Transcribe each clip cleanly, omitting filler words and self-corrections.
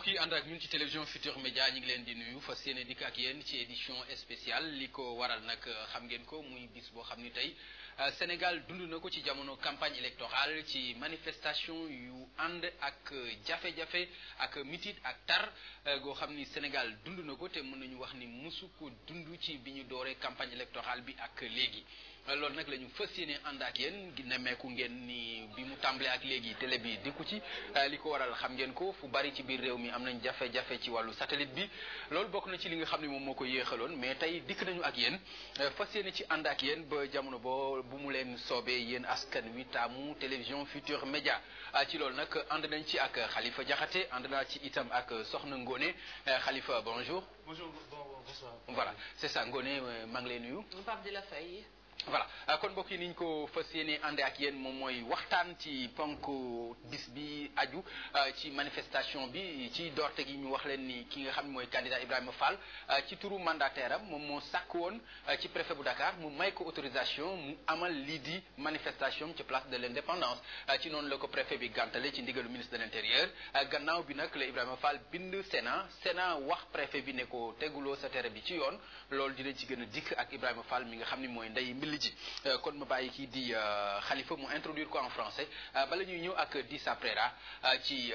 yi ànd ak ñun ci télévision Futurs Médias ñu ngi leen di nuyu fas yéene dikk ak yéen ci édition spéciale li ko waral nag xam ngeen ko muy bis boo xam ni tey Sénégal dund na ko ci jamono campagne électorale ci manifestation yu ànd ak jafe-jafe ak mitit ak tar goo xam ni Sénégal dund na ko te mën nañu wax ni musu ko dund ci bi ñu dooree campagne électorale bi ak léegi. loolu nag la ñu fas yéene ànd ak yéen nemmeeku ngeen ni bi mu tàmbalee ak léegi télé bi dikku ci li ko waral xam ngeen ko fu bari ci biir réew mi am nañ jafe-jafe ci wàllu satellite bi loolu bokk na ci li nga xam ne moom moo ko yéexaloon mais tey dikk nañu ak yéen fas yéene ci ànd ak yéen ba jamono boo bu mu leen soobee yéen askan wi taamu télévision Futurs Médias ci loolu nag ànd nañ ci ak Khalifa Diakhaté ànd naa ci itam ak Soxna Ngoné Khalifa bonjour. Bonjour, bonsoir. Voilà c'est ça Ngoné maa ngi lay nuyu. Pape di la fay. voilà kon mbokk yi ni ñu ko fas yéene àndee ak yéen moom mooy waxtaan ci ponk bis bi aju ci manifestation bi ci doorte gi ñu wax leen ni ki nga xam ne mooy candidat Ibrahima Fall ci turu mandataire am moom moo sàkk woon ci préfet bu Dakar mu may ko autorisation mu amal lii di manifestation ci place de l'indépendance ci noonu la ko préfet bi gàntale ci ndigalu ministre de l'intérieur gannaaw bi nag la Ibrahima Fall bind Sénat wax préfet bi ne ko teguloo sa tere bi ci yoon loolu dinañ ci gën a dikk ak Ibrahima Fall mi nga xam ne mooy ndey mbilli ji kon ma bàyyi kii di Khalifa mu introduire ko en français bala ñuy ñëw ak Dissa Préra ci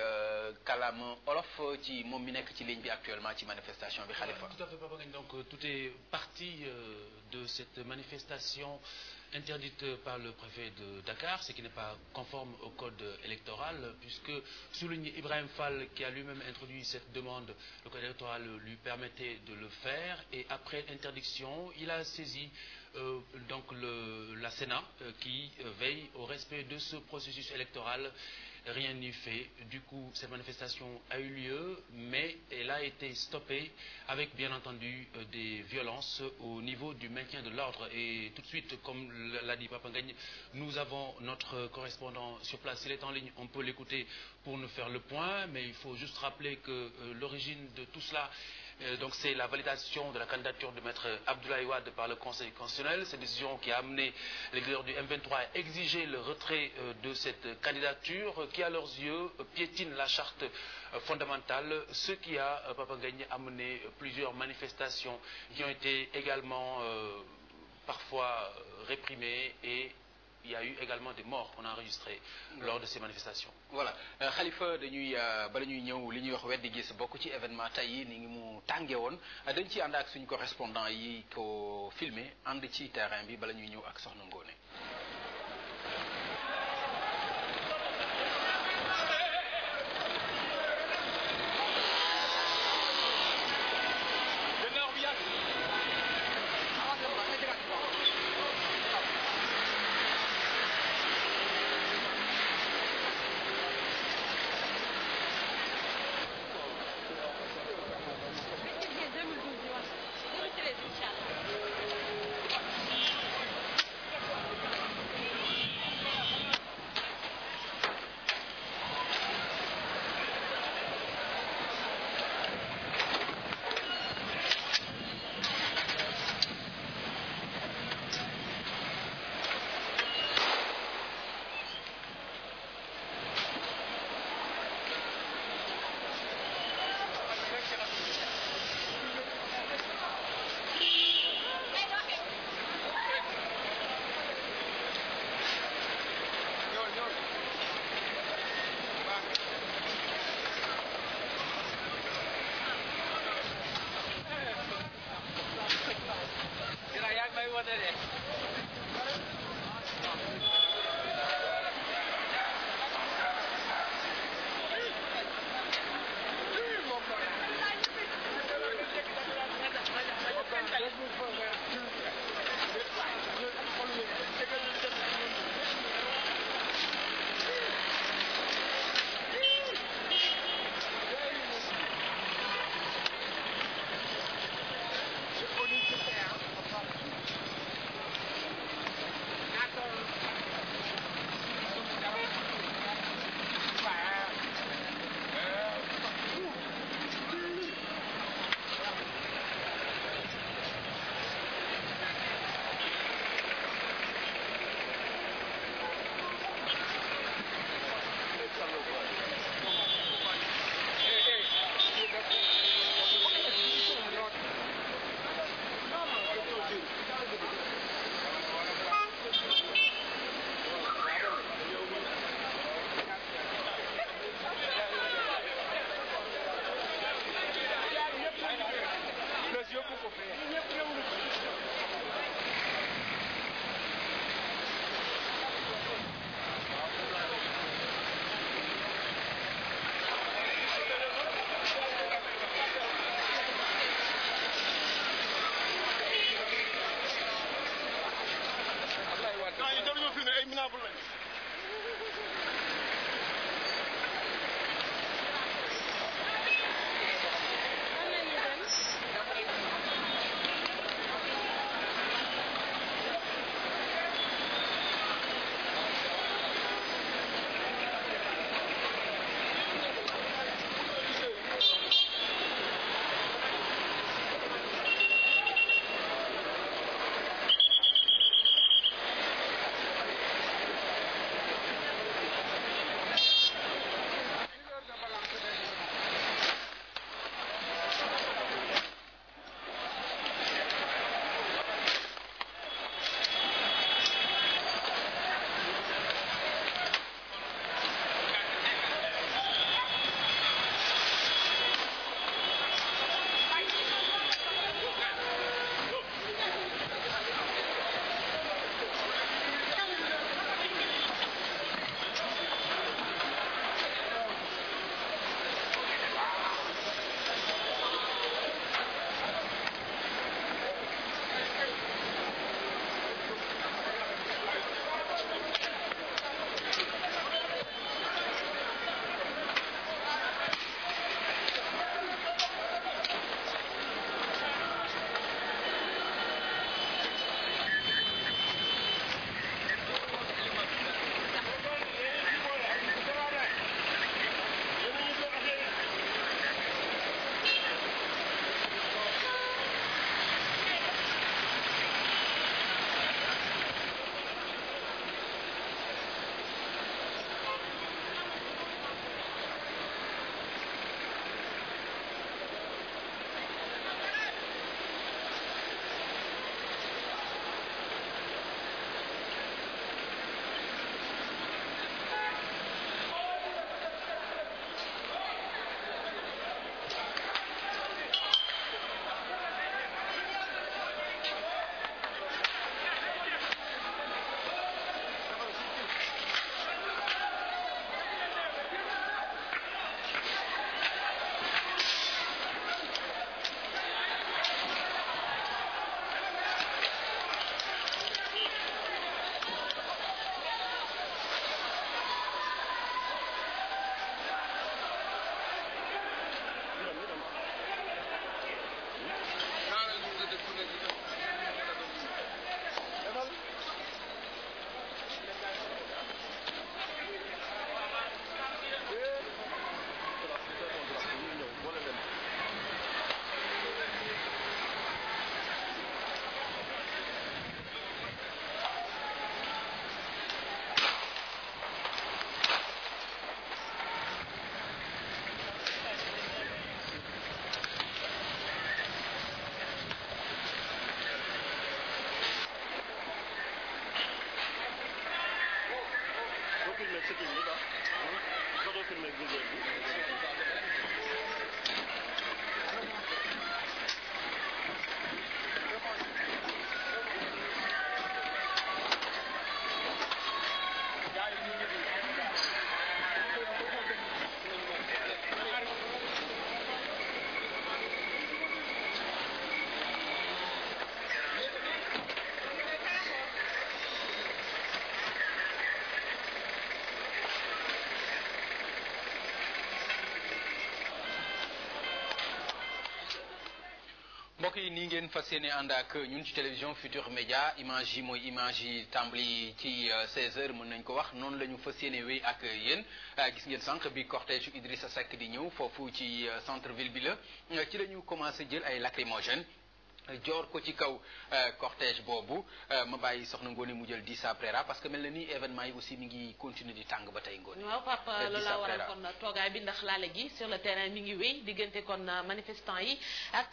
kàllaama olof ci moom mi nekk ci ligne bi actuellement ci manifestation bi Khalifa. Tout à fait, Papa Ngagne. Donc tout est parti de cette manifestation interdite par le préfet de Dakar, ce qui n'est pas conforme au code électoral, puisque souligne Ibrahim Fall, qui a lui-même introduit cette demande, le code électoral lui permettait de le faire, et après interdiction, il a saisi donc la Sénat qui veille au respect de ce processus électoral. Rien n'y fait. Du coup, cette manifestation a eu lieu, mais elle a été stoppée avec, bien entendu, des violences au niveau du maintien de l'ordre. Et tout de suite, comme l'a dit Papa Ngagne, nous avons notre correspondant sur place. Il est en ligne, on peut l'écouter pour nous faire le point, mais il faut juste rappeler que l'origine de tout cela, donc c'est la validation de la candidature de Maître Abdoulaye Wade par le Conseil constitutionnel. Cette décision qui a amené les leaders du M23 à exiger le retrait de cette candidature qui, à leurs yeux, piétine la charte fondamentale, ce qui a, Papa Ngagne, amené plusieurs manifestations qui ont été également parfois réprimées, et il y a eu également des morts qu'on a enregistrés lors de ces manifestations. Voilà Khalifa dañuy bala ñuy ñëw li ñuy wax weddi gis bokk ci événement tey yi ni ngi mu tàngee woon dañ ci ànd ak suñu correspondant yi ko filmé ànd ci terrain bi bala ñuy ñëw ak Soxna Ngoné. ay minable lañ. mbokk yi nii ngeen fas yéene ànd ak ñun ci télévision Futur Média image yi mooy image yi tàmbali ci 16h mën nañ ko wax noonu la ñu fas yéene wéy ak yéen gis ngeen sànq bi cortège Idrissa Seck di ñëw foofu ci centre ville bi la ci la ñu commencé jël ay lacrymogènes joor ko ci kaw cortège boobu ma bàyyi soxna Ngoné mu jël 10 après parce que mel na ni événement yi aussi mi ngi continuer di tàng ba tey Ngoné. waaw Papa loolu laa waral kon toogaay bi ndax laale gi sur le terrain mi ngi wéy diggante kon manifestant yi ak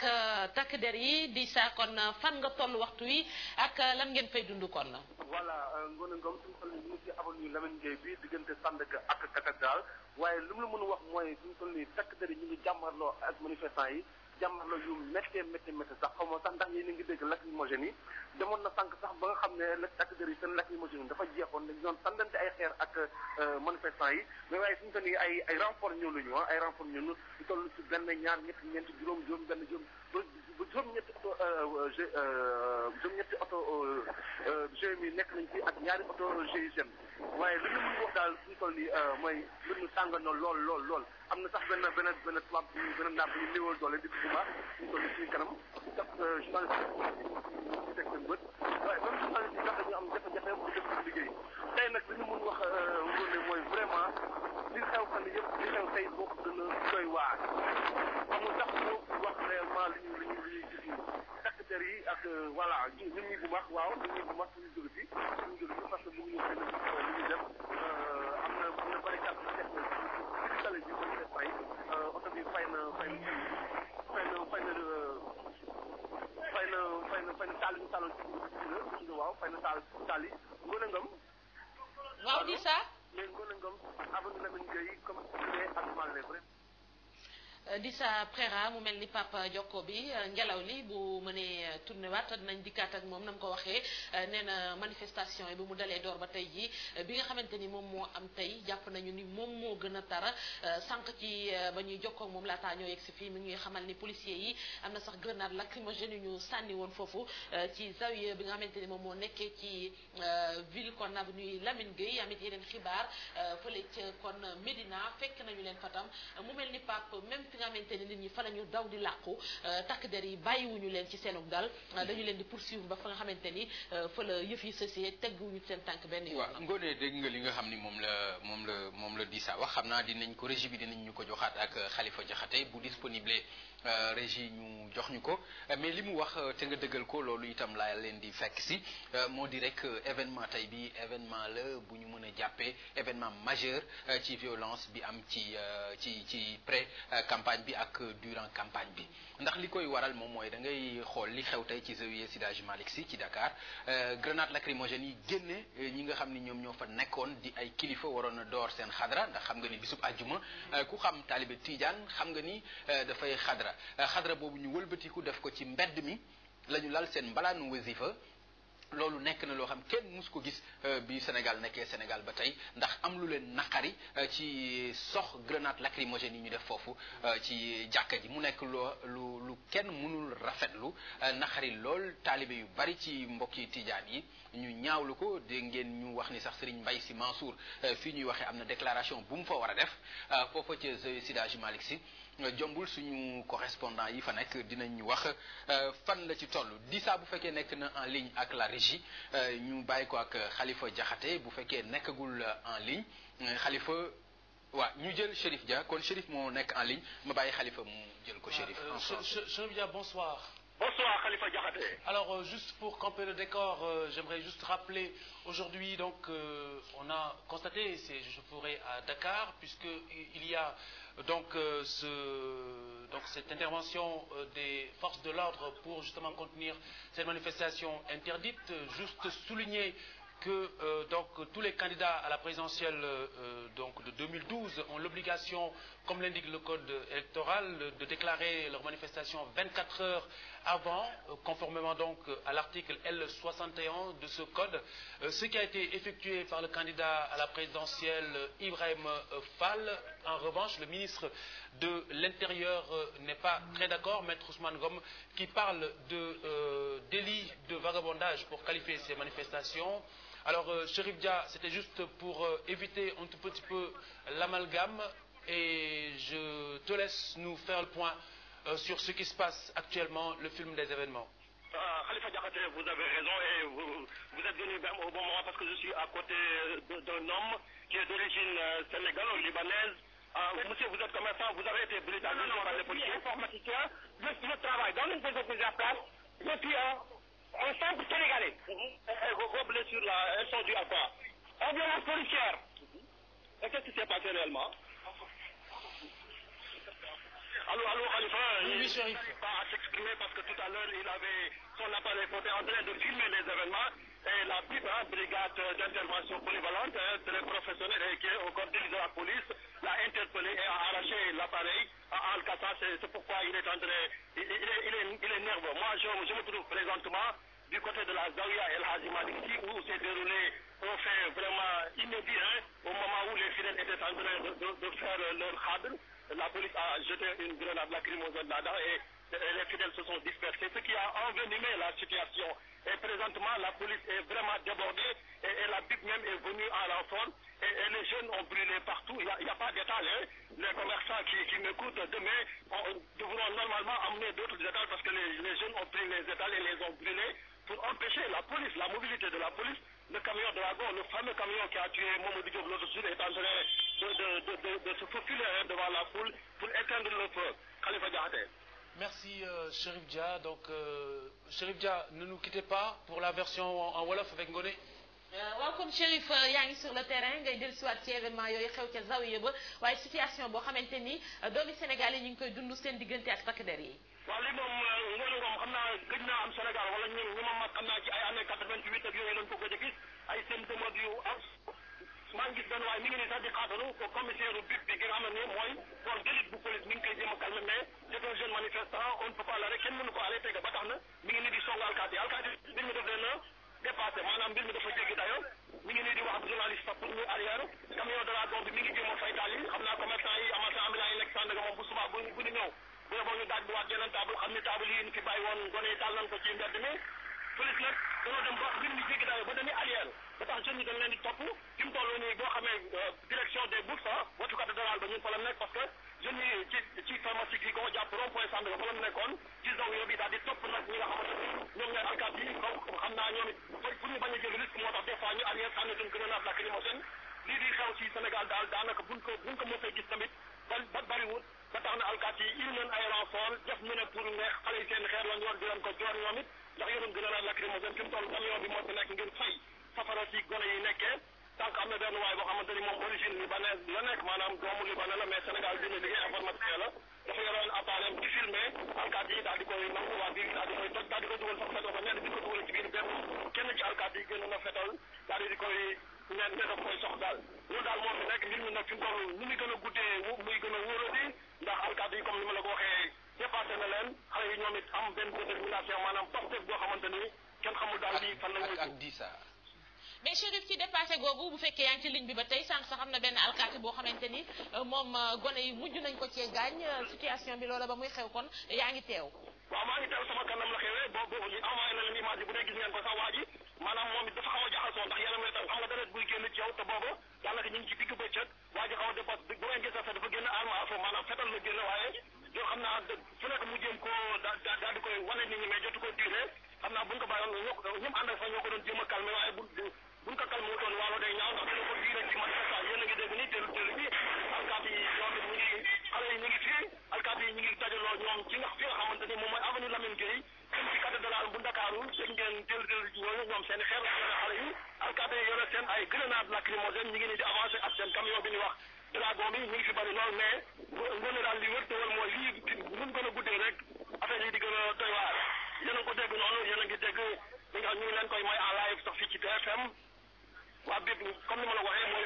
takk der yi di saa kon fan nga toll waxtu wi ak lan ngeen fay dund kon. voilà Ngoné Ngom suñu toll nii ñu ngi ci avenue Lamine Gueye bi diggante Sandaga ak cathédrale waaye lu mu la mën a wax mooy suñu toll nii takk der yi ñu ngi jàmmarloo ak manifestant yi. jàmmarloo yu méttee sax xaw ma sax ndax yéen a ngi dégg lacrymogène yi demoon na sànq sax ba nga xam ne takk der yi seen lacrymogène dafa jeexoon dañu doon sànnante ay xeer ak manifestant yi mais waaye suñu toll nii ay renfort ñëw la ñu ay renfort ñëw ñu toll ci benn ñaar ñett ñeent juróom benn juróom ba juróom-ñetti oto GMI nekk nañ fi ak ñaari oto GIGN waaye li ñu mën wax daal suñu toll nii mooy mbir mi tàng na lool am na sax benn tubaab bu ñu gën a naam bu ñu néewal doole di bu baax suñu toll nii suñu kanam sax journaliste yi teg seen bët waaye même journaliste yi sax dañu am jafe-jafe pour def seen liggéey tey nag li ñu mën wax ngoone mooy vraiment li xew fan yëpp li xew tey boo gën a doy waar amul sax moo wax réellement li ñuy gis nii takk der yi ak voilà nit ñi bu baax waaw nit ñi bu baax suñu jóge fi parce que bëgguñu seen li ñuy def am na barricade bu def na ci tali bi bañ koy fay oto bi fay na taal yi ñu taaloon ci waaw fay na taal yi Ngoné Ngom waaw di ça mais Ngoné Ngom avenue Lamine Gueye comme ak Malais vrai di sa Préra mu mel ni Papa Jokko bi ngelaw li bu mënee tourné waat dinañ dikkaat ak moom na mu ko waxee nee na manifestation yi bu mu dalee door ba tey ji bi nga xamante ni moom moo am tey jàpp nañu ni moom moo gën a tara sànq ci ba ñuy jokkoo ak moom laataa ñoo yegg si fii mi ngi xamal ni policiers yi am na sax grenade lacrymogène yu ñu sànni woon foofu ci zawiya bi nga xamante ni moom moo nekkee ci ville kon avenue Lamine Gueye amit yeneen xibaar fële ca kon Médina fekk nañu leen fatam mu mel ni Pape même fi nga xamante ni nit ñi fa la ñu daw di làqu takk der yi bàyyiwuñu leen ci seenug dal dañu leen di poursuivre ba fa nga xamante ni fa la yëf yi sësee tegguñu seen tànk benn yoon. waaw Ngoné dégg nga li nga xam ni moom la di sa wax xam naa dinañ ko régie bi dinañ ñu ko joxaat ak Khalifa Diakhaté bu disponible régie ñu jox ñu ko mais li mu wax te nga dëggal ko loolu itam laa leen di fekk si moo di rek événement tey bi événement la bu ñu mën a jàppee événement majeur ci violence bi am ci pré campagne bi ak durant campagne bi ndax li koy waral moom mooy da ngay xool li xew tey ci zawiya Seydi Hadji Malick Sy ci Dakar grenade lacrymogène yi génne ñi nga xam ni ñoom ñoo fa nekkoon di ay kilifa waroon a door seen xadra ndax xam nga ni bisub àjjuma ku xam taalibe Tidiane xam nga ni dafay xadra boobu ñu wëlbatiku def ko ci mbedd mi la ñu lal seen mbalaanu wasifa loolu nekk na loo xam kenn mus ko gis bi Sénégal nekkee Sénégal ba tey ndax am lu leen naqari ci sox grenade lacrymogène yi ñu def foofu ci jàkka ji mu nekk lu kenn mënul rafetlu naqari lool taalibe yu bari ci mbokki tijaan yi ñu ñaawlu ko dégg ngeen ñu wax ni sax Serigne Mbaye Sy Mansour fii ñuy waxee am na déclaration bu mu fa war a def foofa ca Seydi Hadji Malick Sy jombul suñu correspondant yi fa nekk dinañ ñu wax fan la ci toll di saa bu fekkee nekk na en ligne ak la régie ñu bàyyi ko ak Khalifa Diakhaté bu fekkee nekkagul en ligne Khalifa waaw ñu jël Chérif Dia kon Chérif moo nekk en ligne ma bàyyi Khalifa mu jël ko Chérif. Chérif Dia, bonsoir. Bonsoir Khalifa Diakhaté. Alors juste pour camper le décor, j'aimerais juste rappeler aujourd'hui donc on a constaté ces échauffourées à Dakar puisque il y a donc cette intervention des forces de l'ordre pour justement contenir cette manifestation interdite. Juste souligner que donc tous les candidats à la présidentielle donc de 2012 ont l'obligation, comme l'indique le code électoral, de déclarer leur manifestation 24 heures avant, conformément donc à l'article L61 de ce code. Ce qui a été effectué par le candidat à la présidentielle Ibrahim Fall. En revanche, le ministre de l'Intérieur n'est pas très d'accord, Maître Ousmane Ngom, qui parle de délit de vagabondage pour qualifier ces manifestations. Alors, Chérif Dia, c'était juste pour éviter un tout petit peu l'amalgame et je te laisse nous faire le point sur ce qui se passe actuellement, le film des événements. Khalifa Diakhaté, vous avez raison et vous êtes venu même au bon moment parce que je suis à côté d'un homme qui est d'origine sénégalo-libanaise. Monsieur, vous êtes commerçant, vous avez été brutalisé par les policiers. Informaticien, je travaille dans une entreprise à place depuis un centre sénégalais. Vos blessures là, elles sont dues à quoi? En violence policière. Et qu'est-ce qui s'est passé réellement? Allô, Khalifa, oui, il n'arrive pas à s'exprimer parce que tout à l'heure, il avait son appareil photo en train de filmer les événements et la BIP, brigade d'intervention polyvalente, très professionnelle et qui est au corps de la police, l'a interpellé et a arraché l'appareil à Al-Qassar. C'est pourquoi il est en train, il est nerveux. Moi, je me trouve présentement du côté de la Zawiya El Hadji Malick Sy où s'est déroulé un fait vraiment inédit, au moment où les fidèles étaient en train de faire leur khadr. La police a jeté une grenade lacrymogène là-dedans et les fidèles se sont dispersés, ce qui a envenimé la situation. Et présentement, la police est vraiment débordée et la BIP même est venue à l'enfant. Et les jeunes ont brûlé partout. Il n'y a pas d'étal. Hein. Les commerçants qui m'écoutent demain devront normalement amener d'autres étals parce que les jeunes ont pris les étals et les ont brûlés pour empêcher la police, la mobilité de la police. Le camion Dragon, le fameux camion qui a tué Mamadou Diop l'autre jour, est en train de se faufiler devant la foule pour éteindre le feu. Khalifa Diakhaté. Merci Chérif Dia. Donc Chérif Dia, ne nous quittez pas pour la version en wolof avec Ngoné. waaw comme Chérif yaa ngi sur le terrain ngay dellusiwaat ci événement yooyu xew ca Zawiya ba waaye situation boo xamante ni doomi Sénégal yi ñu ngi koy dund seen diggante ak takk der yi. waaw li moom Ngoné Ngom xam naa gëj naa am Sénégal wala ñu ma mag xam naa ci ay année 88 ak yooyu lañ ko gëj a gis ay seen demande yu am maa ngi gis benn waaye mi ngi nii sax di xaatalu ko commissaire u BIP bi nga xam ne mooy corps d'élite bu police mi ngi koy jéem a calmer mais c'est un jeune manifestant on ne peut pas l'arrêter kenn mënu ko arrêté ba tax na mi ngi nii di song alkaati mbir mi daf leen a dépassé maanaam mbir mi dafa jéggi dayo mi ngi nii di wax ak journaliste sax pour ñu arrière camion Dragon bi mi ngi jéem a fay taal yi xam naa commerçant yi marchand ambulant yi nekk Sandaga moom bu subaa bu ñu ñëw bu yeboo ñu daaj bi waat yeneen table xam ni table yi ñu fi bàyyi woon gone yi taal nañ ko ci mbedd mi police nag dañoo dem ba mbir mi jéggi dayo ba dañuy arrière ba tax jeunes yi dañ leen di topp fi mu toll nii boo xamee direction des bourses watukat daral ba ñun fa la nekk parce que jeunes yi ci pharmacie gi ko jàpp rond point Sandaga fa la nekkoon ci Zawiya bi daal di topp nag ñi nga xamante ni ñoom ñooy alkaat yi xam naa ñoom it pour ñu bañ a jël risque moo tax des fois ñu arrière sànni suñ grenade lacrymogène lii di xew ci Sénégal daal daanaka buñ ko mos a gis tamit bariwul ba tax na alkaat yi indi leen ay renfort def ñu ne pour neex xale yi seen xeer lañ yor di leen ko joor ñoom it ndax yoroon grenade lacrymogène fi mu toll camion bi moo fi nekk ngir fay safara si gone yi nekkee tant que am na benn waay boo xamante ni moom origine libanaise la nekk maanaam doomu libanais la mais Sénégal dina liggéey informaticien la dafa yoroon appareil di filmé alkaat yi daal di koy nangu waa biir daal di koy toj daal di koy dugal sax fetal ko ñenn di ko dugal ci biir benn kenn ci alkaat yi gën a fetal daal di koy ñenn ne daf koy sox daal loolu daal moo fi nekk mbir mi nag fi mu toll ni muy gën a guddee muy gën a wóoradi ndax alkaat yi comme ni ma la ko waxee dépassé na leen xale yi ñoom it am benn détermination maanaam Pastef boo xamante ni kenn xamul daal di fan la ak diisa mais Chérif ci dépassé googu bu fekkee yaa ngi ci ligne bi ba tey sànq sax am na benn alkaati boo xamante ni moom gone yi mujj nañ ko cee gaañ situation bi loola ba muy xew kon yaa ngi teew. waaw maa ngi teew sama kanam la xewee boobu envoyé na leen image bu dee gis ngeen ko sax waa ji maanaam moom it dafa xaw a jaxasoo ndax yaram tam xam nga deret buy génn ci yow te boobu daanaka ñu ngi ci digg bëccëg waa ji xaw a dépassé bu ngeen gis sax dafa génn arme à feu maanaam fetal la génn waaye yoo xam naa fu nekk mu jéem koo daal di koy wane nit ñi mais jotu ko tiire xam naa buñ ko bàyyoon ñoom ànd ak sax ñoo ko doon jéem a calmer waaye buñ ko calmer doon waalo day ñaaw ndax dina ko tiire ci manifestation yéen a ngi dégg nii teelu bi alkaat yi ñoom it ñu ngi xale yi ñu ngi fii alkaat yi ñu ngi dajaloo ñoom ci fi nga xamante ni moom mooy avenue Lamine Gueye seen ci cathédrale bu Ndakaaru dégg ngeen teelu ñooñu ñoom seen xeer la xale yi alkaat yi yore seen ay grenade lacrymogène ñu ngi nii di avancé ak seen camion bi ñu wax Dragon bi ñu ngi fi bari lool mais ngone daal li wër te wër mooy lii mun gën a guddee rek affaire yi di gën a doy waar yéen a ko dégg noonu yéen a ngi dégg li nga ñu ngi leen koy may en live sax fii ci TFM waa bépp comme ni ma la waxee mooy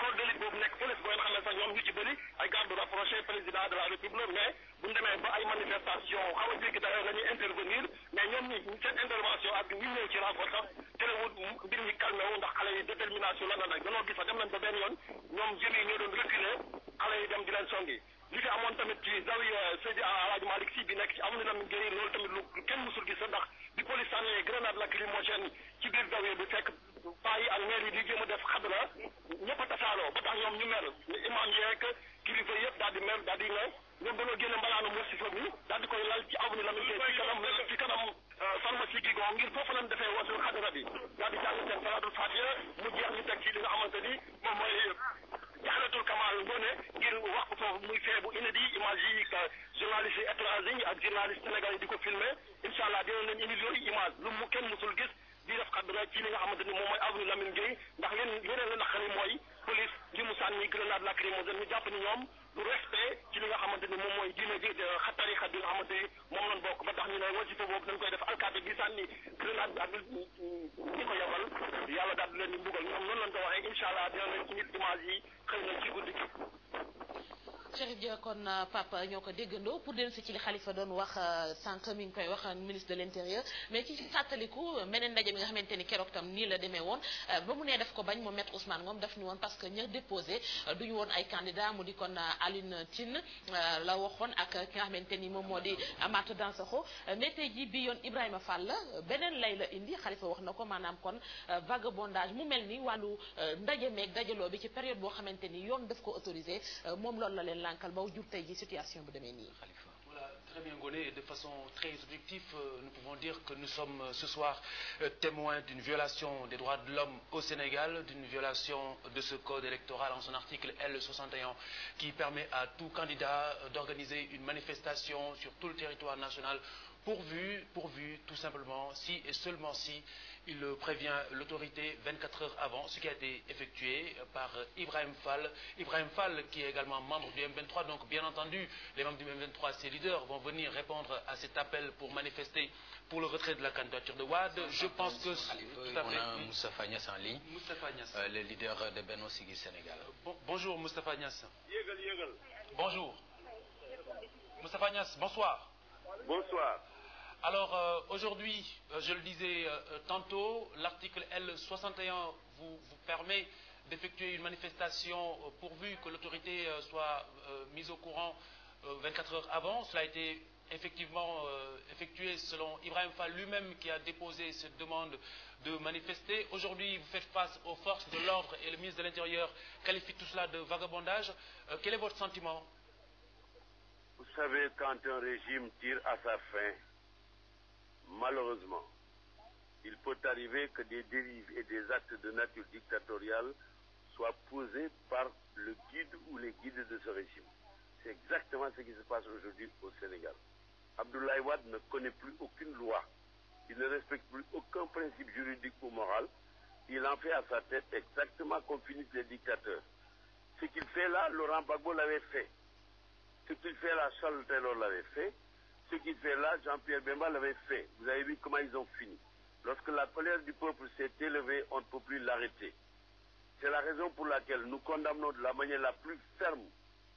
corps d'élite boobu nekk police boo ngeen xamee sax ñoom ñu ci bëri ay garde rapproché président de la république mais bu ñu demee ba ay manifestation xaw a jéggi dayoo la ñuy intervenir mais ñoom ñi seen intervention ak ñu ñëw ci renfort sax terewul mbir ñi calmé wu ndax xale yi détermination la nag danoo gis sax dem nañ ba benn yoon ñoom jeunes yi ñoo doon reculer xale yi dem di leen songi li fi amoon tamit ci Zawiya Seydi Alaaji Malick Sy bi nekk ci amuñu Lamine Gueye loolu tamit lu kenn musul gis sax ndax bi police sànnee grenade lacrymogène ci biir Zawiya bi fekk paa yi ak maire yi di jéem a def xadra ñëpp a tasaaloo ba tax ñoom ñu mer imam yeeg kilifa yëpp daal di mer daal di ne ñoom dañoo génne mbalaanu musifa bi daal di koy lal ci avenue Lamine Gueye ci kanam pharmacie gi goo ngir foofu lañ defee wasul xadra bi daal di jàng seen salaatul fatiha mu jeex ñu teg ci li nga xamante ni moom mooy jaxlatul kamal ngoone ngir wax ko foofu muy fee bu inédit image yi journaliste yi étranger yi ak journaliste sénégalais yi di ko filmé incha allah dina leen indi yooyu image lu mu kenn musul gis di def xadra ci li nga xamante ni moom mooy avenue Lamine Gueye ndax yeneen la naqari mooy police li mu sànni grenade lacrymogène ñu jàpp ni ñoom du respect ci li nga xamante ni moom mooy diine ji tarixa bi nga xamante ni moom lañ bokk ba tax ñu ne wasifa boobu dañ koy def alkaati bi sànni grenade bi ak ñi ko yebal yàlla daal di leen di mbugal ñoom noonu lañ ko waxee incha allah dina leen ci nit image yi xëy na ci guddi gi Chérif Dia kon Papa ñoo ko déggandoo pour dellu si ci li Khalifa doon wax sànq mi ngi koy wax ministre de l'intérieur mais ci fàttaliku meneen ndaje mi nga xamante ni keroog tam nii la demee woon ba mu nee daf ko bañ moom maître Ousmane Ngom daf ni woon parce que ña déposé duñu woon ay candidat mu di kon Alioune Tine la waxoon ak ki nga xamante ni moom moo di Amath Dansokho mais tey jii bi yoon Ibrahima Fall la beneen lay la indi Khalifa wax na ko maanaam kon vagabondage mu mel ni wàllu ndaje meeg dajaloo bi ci période boo xamante ni yoon daf ko autorisé moom loolu la leen lànkal ba jur tey ji situation bu demee nii. Voilà, très bien Ngoné. De façon très objective, nous pouvons dire que nous sommes ce soir témoins d'une violation des droits de l'homme au Sénégal, d'une violation de ce code électoral en son article L61 qui permet à tout candidat d'organiser une manifestation sur tout le territoire national pourvu tout simplement si et seulement si il prévient l'autorité 24 heures avant, ce qui a été effectué par Ibrahim Fall qui est également membre du M23. Donc bien entendu, les membres du M23, ses leaders, vont venir répondre à cet appel pour manifester pour le retrait de la candidature de Wade. Je pense que... Tout à fait. On a Moustapha Niasse en ligne, le leader de Benno Siggil Sénégal. Bonjour Moustapha Niasse. Bonjour. Moustapha Niasse, bonsoir. Bonsoir. Alors aujourd'hui, je le disais tantôt, l'article L61 vous permet d'effectuer une manifestation pourvu que l'autorité soit mise au courant 24 heures avant. Cela a été effectivement effectué selon Ibrahim Fall lui-même qui a déposé cette demande de manifester. Aujourd'hui, vous faites face aux forces de l'ordre et le ministre de l'Intérieur qualifie tout cela de vagabondage. Quel est votre sentiment? Vous savez, quand un régime tire à sa fin, malheureusement, il peut arriver que des dérives et des actes de nature dictatoriale soient posés par le guide ou les guides de ce régime. C'est exactement ce qui se passe aujourd'hui au Sénégal. Abdoulaye Wade ne connaît plus aucune loi. Il ne respecte plus aucun principe juridique ou moral. Il en fait à sa tête exactement comme finissent les dictateurs. Ce qu'il fait là, Laurent Gbagbo l'avait fait. Ce qu'il fait là, Charles Taylor l'avait fait. Ce qu'il fait là, Jean-Pierre Bemba l'avait fait. Vous avez vu comment ils ont fini. Lorsque la colère du peuple s'est élevée, on ne peut plus l'arrêter. C'est la raison pour laquelle nous condamnons de la manière la plus ferme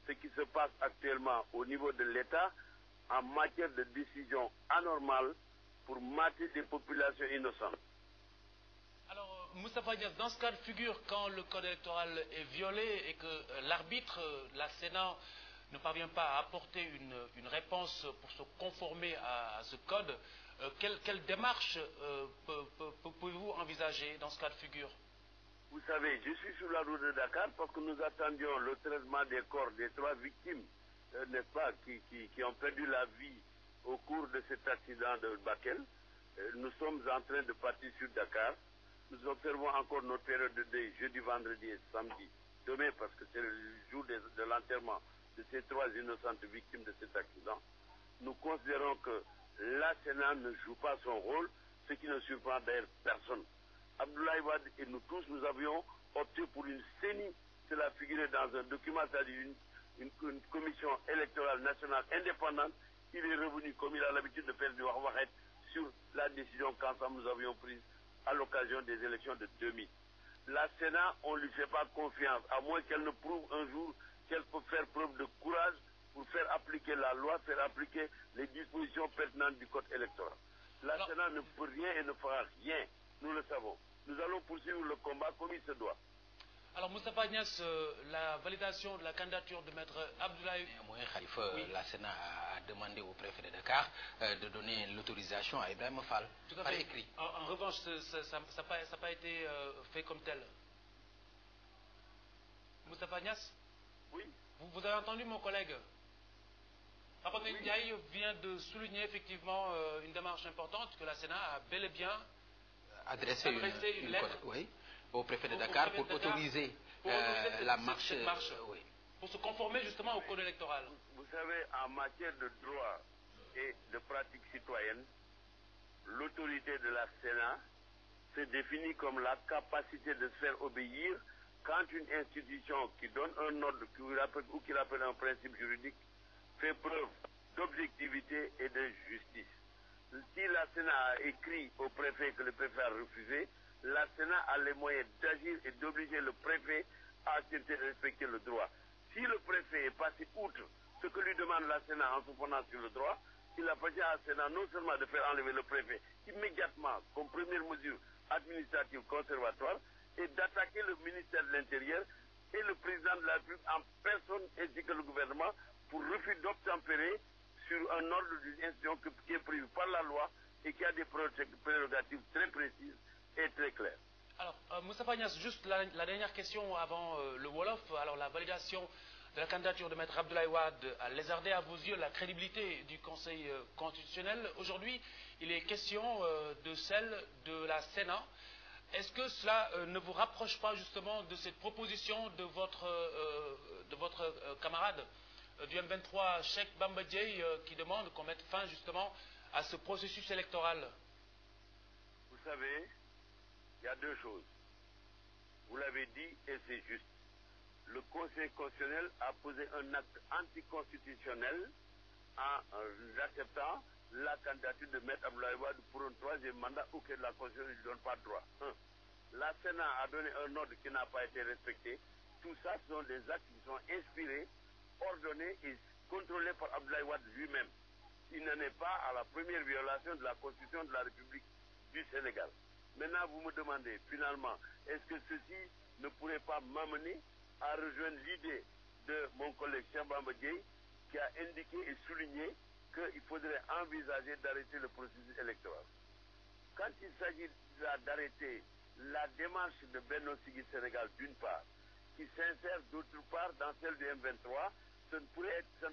ce qui se passe actuellement au niveau de l'État en matière de décision anormale pour mater des populations innocentes. Alors, Moustapha Niasse, dans ce cas de figure, quand le code électoral est violé et que l'arbitre, la Sénat, ne parvient pas à apporter une réponse pour se conformer à ce code, quelle démarche pouvez-vous envisager dans ce cas de figure? Vous savez, je suis sur la route de Dakar parce que nous attendions le traitement des corps des 3 victimes, n'est-ce pas, qui ont perdu la vie au cours de cet accident de Bakel. Nous sommes en train de partir sur Dakar. Nous observons encore notre période de deuil jeudi, vendredi et samedi. Demain, parce que c'est le jour de l'enterrement de ces 3 innocentes victimes de cet accident. Nous considérons que la Sénat ne joue pas son rôle, ce qui ne surprend d'ailleurs personne. Abdoulaye Wade et nous tous, nous avions opté pour une CENI, cela figurait dans un document, c'est-à-dire une commission électorale nationale indépendante. Il est revenu, comme il a l'habitude de faire du Wawaret, sur la décision qu'ensemble nous avions prise à l'occasion des élections de 2000. La Sénat, on ne lui fait pas confiance, à moins qu'elle ne prouve un jour qu'elle peut faire preuve de courage pour faire appliquer la loi, faire appliquer les dispositions pertinentes du code électoral. La Sénat ne peut rien et ne fera rien, nous le savons. Nous allons poursuivre le combat comme il se doit. Alors Moustapha Niasse, la validation de la candidature de maître Abdoulaye... Khalifa, oui. La Sénat a demandé au préfet de Dakar de donner l'autorisation à Ibrahima Fall, tout à par fait. écrit. En revanche, ça n'a pas été fait comme tel. Moustapha Niasse? Oui. Vous avez entendu mon collègue Papa Ndiaye vient de souligner effectivement une démarche importante que la Sénat a bel et bien adressé une lettre au préfet de Dakar pour autoriser la marche. Oui. Pour se conformer justement au code électoral. Vous savez, en matière de droit et de pratique citoyenne, l'autorité de la Sénat se définit comme la capacité de se faire obéir quand une institution qui donne un ordre ou qui rappelle un principe juridique fait preuve d'objectivité et de justice. Si la Sénat a écrit au préfet que le préfet a refusé, la Sénat a les moyens d'agir et d'obliger le préfet à accepter de respecter le droit. Si si le préfet est passé outre ce que lui demande la Sénat en se fondant sur le droit, il appartient à la Sénat non seulement de faire enlever le préfet immédiatement comme première mesure administrative conservatoire et d'attaquer le ministère de l'Intérieur et le président de la République en personne ainsi que le gouvernement pour refus d'obtempérer sur un ordre d'une institution qui est prévu par la loi et qui a des prérogatives très précises et très claires. Alors, Moustapha Niasse, juste la dernière question avant le Wolof. Alors, la validation de la candidature de Maître Abdoulaye Wade a lézardé à vos yeux la crédibilité du Conseil constitutionnel. Aujourd'hui, il est question de celle de la Sénat. Est-ce que cela ne vous rapproche pas justement de cette proposition de votre camarade du M23, Cheikh Bamba Dièye, qui demande qu'on mette fin justement à ce processus électoral? Vous savez, il y a deux choses. Vous l'avez dit et c'est juste. Le Conseil constitutionnel a posé un acte anticonstitutionnel en acceptant la candidature de Maître Abdoulaye Wade pour un troisième mandat auquel la Constitution ne lui donne pas droit. La Sénat a donné un ordre qui n'a pas été respecté. Tout ça, ce sont des actes qui sont inspirés, ordonnés et contrôlés par Abdoulaye Wade lui-même. Il n'en est pas à la première violation de la Constitution de la République du Sénégal. Maintenant, vous me demandez, finalement, est-ce que ceci ne pourrait pas m'amener à rejoindre l'idée de mon collègue Cheikh Bamba Dièye qui a indiqué et souligné qu'il faudrait envisager d'arrêter le processus électoral. Quand il s'agit d'arrêter la démarche de Benno Siggil Sénégal d'une part, qui s'insère d'autre part dans celle du M23, ça ne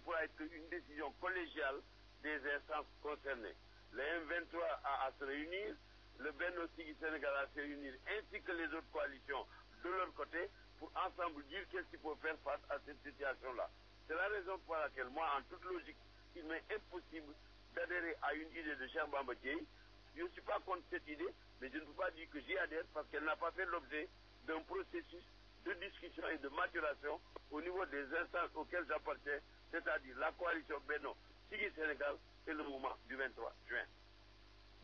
pourra être qu'une décision collégiale des instances concernées. Le M23 a à se réunir, le Benno Siggil Sénégal a à se réunir, ainsi que les autres coalitions de leur côté, pour ensemble dire qu'est-ce qu'il faut faire face à cette situation-là. C'est la raison pour laquelle, moi, en toute logique, il m'est impossible d'adhérer à une idée de Cheikh Bamba Dièye. Je ne suis pas contre cette idée, mais je ne peux pas dire que j'y adhère parce qu'elle n'a pas fait l'objet d'un processus de discussion et de maturation au niveau des instances auxquelles j'appartiens, c'est-à-dire la coalition Benno Siggil Sénégal et le mouvement du 23 juin.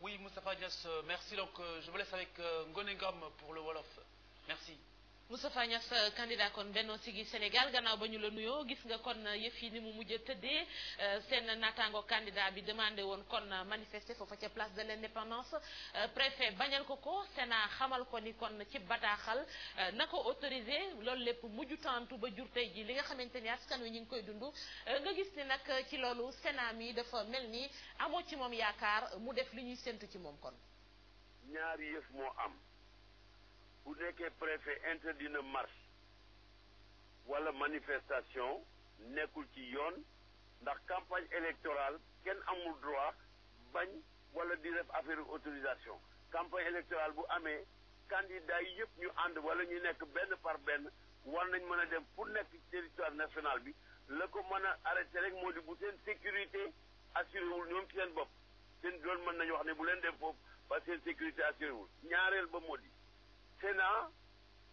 Oui, Moustapha Niasse, merci. Donc, je vous laisse avec Ngoné Ngom pour le Wolof. Merci. Moustapha Niasse, candidat kon Benno Siggil Sénégal gannaaw ba ñu la nuyoo gis nga kon yëf yi ni mu mujj tëddee seen naataango candidat bi demandé woon kon manifester foofa ca place de l'indépendance préfet bañal ko ko Sénat xamal ko ni kon ci bataaxal na ko autorisé loolu lépp mujj tantu ba jur tey ji li nga xamante ni askan wi ñu ngi koy dund nga gis ni nag ci loolu Sénat mi dafa mel ni amoo ci moom yaakaar mu def li ñuy séntu ci moom kon. ñaari yëf moo am. bu nekkee préfet interdit na marche wala manifestation nekkul ci yoon ndax campagne électorale kenn amul droit bañ wala di def affaire autorisation campagne électorale bu amee candidat yi yëpp ñu ànd wala ñu nekk benn par benn war nañ mën a dem pour nekk ci territoire national bi la ko mën a arrêté rek moo di bu seen sécurité assuré wul ñoom ci seen bopp seen doon mën nañu wax ne bu leen dem foofu parce que seen sécurité assuré wul ñaareel ba moo di Sénat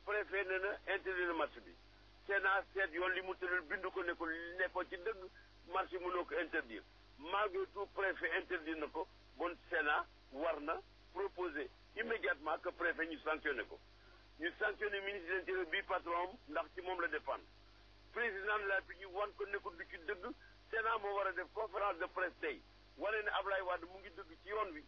préfet ne na interdit na marche bi Sénat seet yoon li mu tëral bindu ko ne ko nekkoo ci dëgg marche mënoo ko interdire malgré tout préfet interdire na ko bon Sénat war na proposer immédiatement que préfet ñu sanctionné ko ñu sanctionné ministre de l'Intérieur bii patron ndax ci moom la dépendre président de la République ñu wan ko ne ko du ci dëgg Sénat moo war a def conférence de presse tey wane ne Ablaye Wade mu ngi dëgg ci yoon wi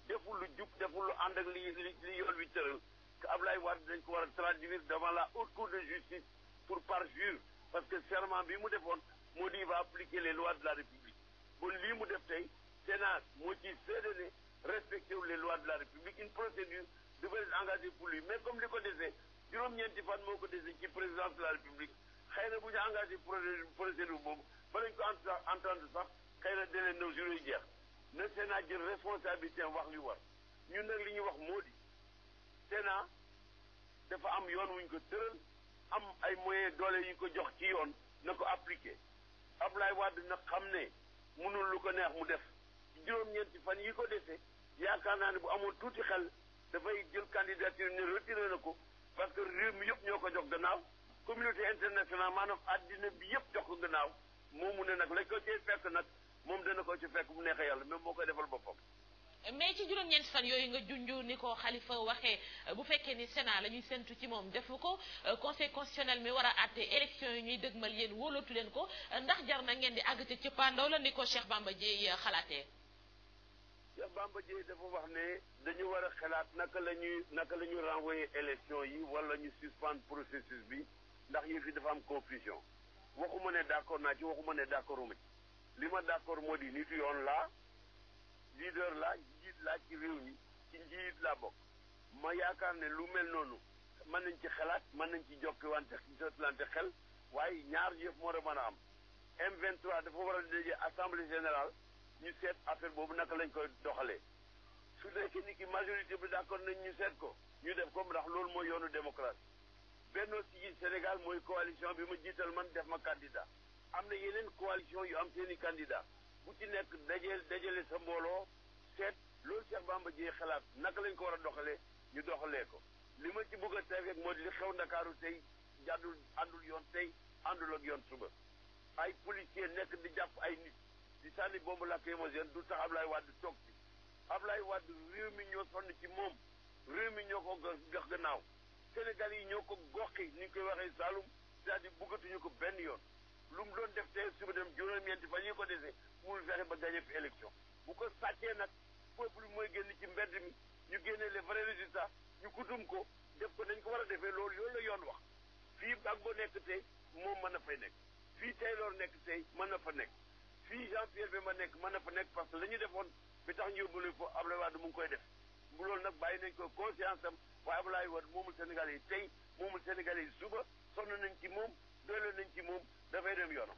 deful lu jub deful lu ànd ak li yoon wi tëral que Ablaye Wade dañ ko war a traduire devant la haute cour de justice pour parjure parce que serment bi mu defoon moo di il va appliquer les lois de la République bon lii mu def tey Sénat moo ci seede ne respecté wu les lois de la République une procédure devait être engagée pour lui mais comme li ko desee juróom-ñeenti fan moo ko desee ci présidence de la République xëy na bu ñu engagé procédure boobu ba nañ ko entendre sax xëy na délai 9 jours yi jeex na Sénat jël responsabilité wax li war ñun nag li ñuy wax moo di Sénat dafa am yoon wuñ ko tëral am ay moyens doole yu ñu ko jox ci yoon na ko appliqué Ablaye Wade nag xam ne mënul lu ko neex mu def ci juróom-ñeenti fan yi ko dese yaakaar naa ne bu amoon tuuti xel dafay jël candidature ne retiré na ko parce que réew mi yëpp ñoo ko jox gannaaw communauté internationale maanaam àddina bi yëpp jox ko gannaaw moomu ne nag lañ ko cee fekk nag moom dana ko ci fekk bu neexee yàlla même moo koy defal boppam. mais ci juróom-ñeenti fan yooyu nga junj ni ko Khalifa waxee bu fekkee ni Sénat la ñuy séntu ci moom defu ko conseil constitutionnel mi war a àtte élection yi ñuy dëgmal yéen wóolootu leen ko ndax jar na ngeen di àgg ca cëppaandaw la ni ko Cheikh Bamba Dièye xalaatee. Cheikh Bamba Dièye dafa wax ne dañu war a xalaat naka la ñu renvoyer élection yi wala ñu suspendre processus bi ndax yëf yi dafa am confusion waxuma ne d'accord naa ci waxuma ne d'accorduma ci li ma d'accord moo di nitu yoon laa leader laa njiit laa ci réew mi ci njiit laa bokk ma yaakaar ne lu mel noonu mën nañ ci xalaat mën nañ ci jokki wante jotlante xel waaye ñaar yëf moo mën a am M23 dafa war a daje assemblée générale ñu seet affaire boobu naka lañ koy doxalee su nekkee ni ki majorité bi d'accord nañ ñu seet ko ñu def ko ndax loolu mooy yoonu démocratie Benno Siggil Sénégal mooy coalition bi ma jiital man def ma candidat am na yeneen coalition yu am seeni candidat bu ci nekk dajale sa mbooloo seet loolu Cheikh Bamba Dièye xalaat naka lañ ko war a doxalee ñu doxalee ko li ma ci bëgg a teg rek moo di li xew Ndakaaru tey àndul yoon tey àndul ak yoon suba ay policier nekk di jàpp ay nit di sànni bombe lacrymogène du tax Ablaye Wade toog ci Ablaye Wade réew mi ñoo sonn ci moom réew mi ñoo ko gox gannaaw Sénégal yi ñoo ko goxi ni ñu koy waxee Saloum c'est-à-dire bëggatuñu ko benn yoon lu mu doon def tey suba dem juróom-ñeenti fan yi ko dese mënul fexe ba gagné fi élection bu ko sàccee nag peuple bi mooy génn ci mbedd mi ñu génnee les vrais résultats ñu kutum ko def ko nañ ko war a defee loolu yoonu la yoon wax fii Gbagbo nekk tey moom mën na fay nekk fii Taylor nekk tey mën na fa nekk fii Jean-Pierre Bemba nekk mën na fa nekk parce que la ñu defoon bi tax ñu yóbbu ko Abdoulaye Wade mu ngi koy def bu loolu nag bàyyi nañ ko conscience am waaye Abdoulaye Wade moomul Sénégalais yi tey moomul Sénégalais yi suba sonn nañ ci moom doole nañ ci moom dafay dem yoonam.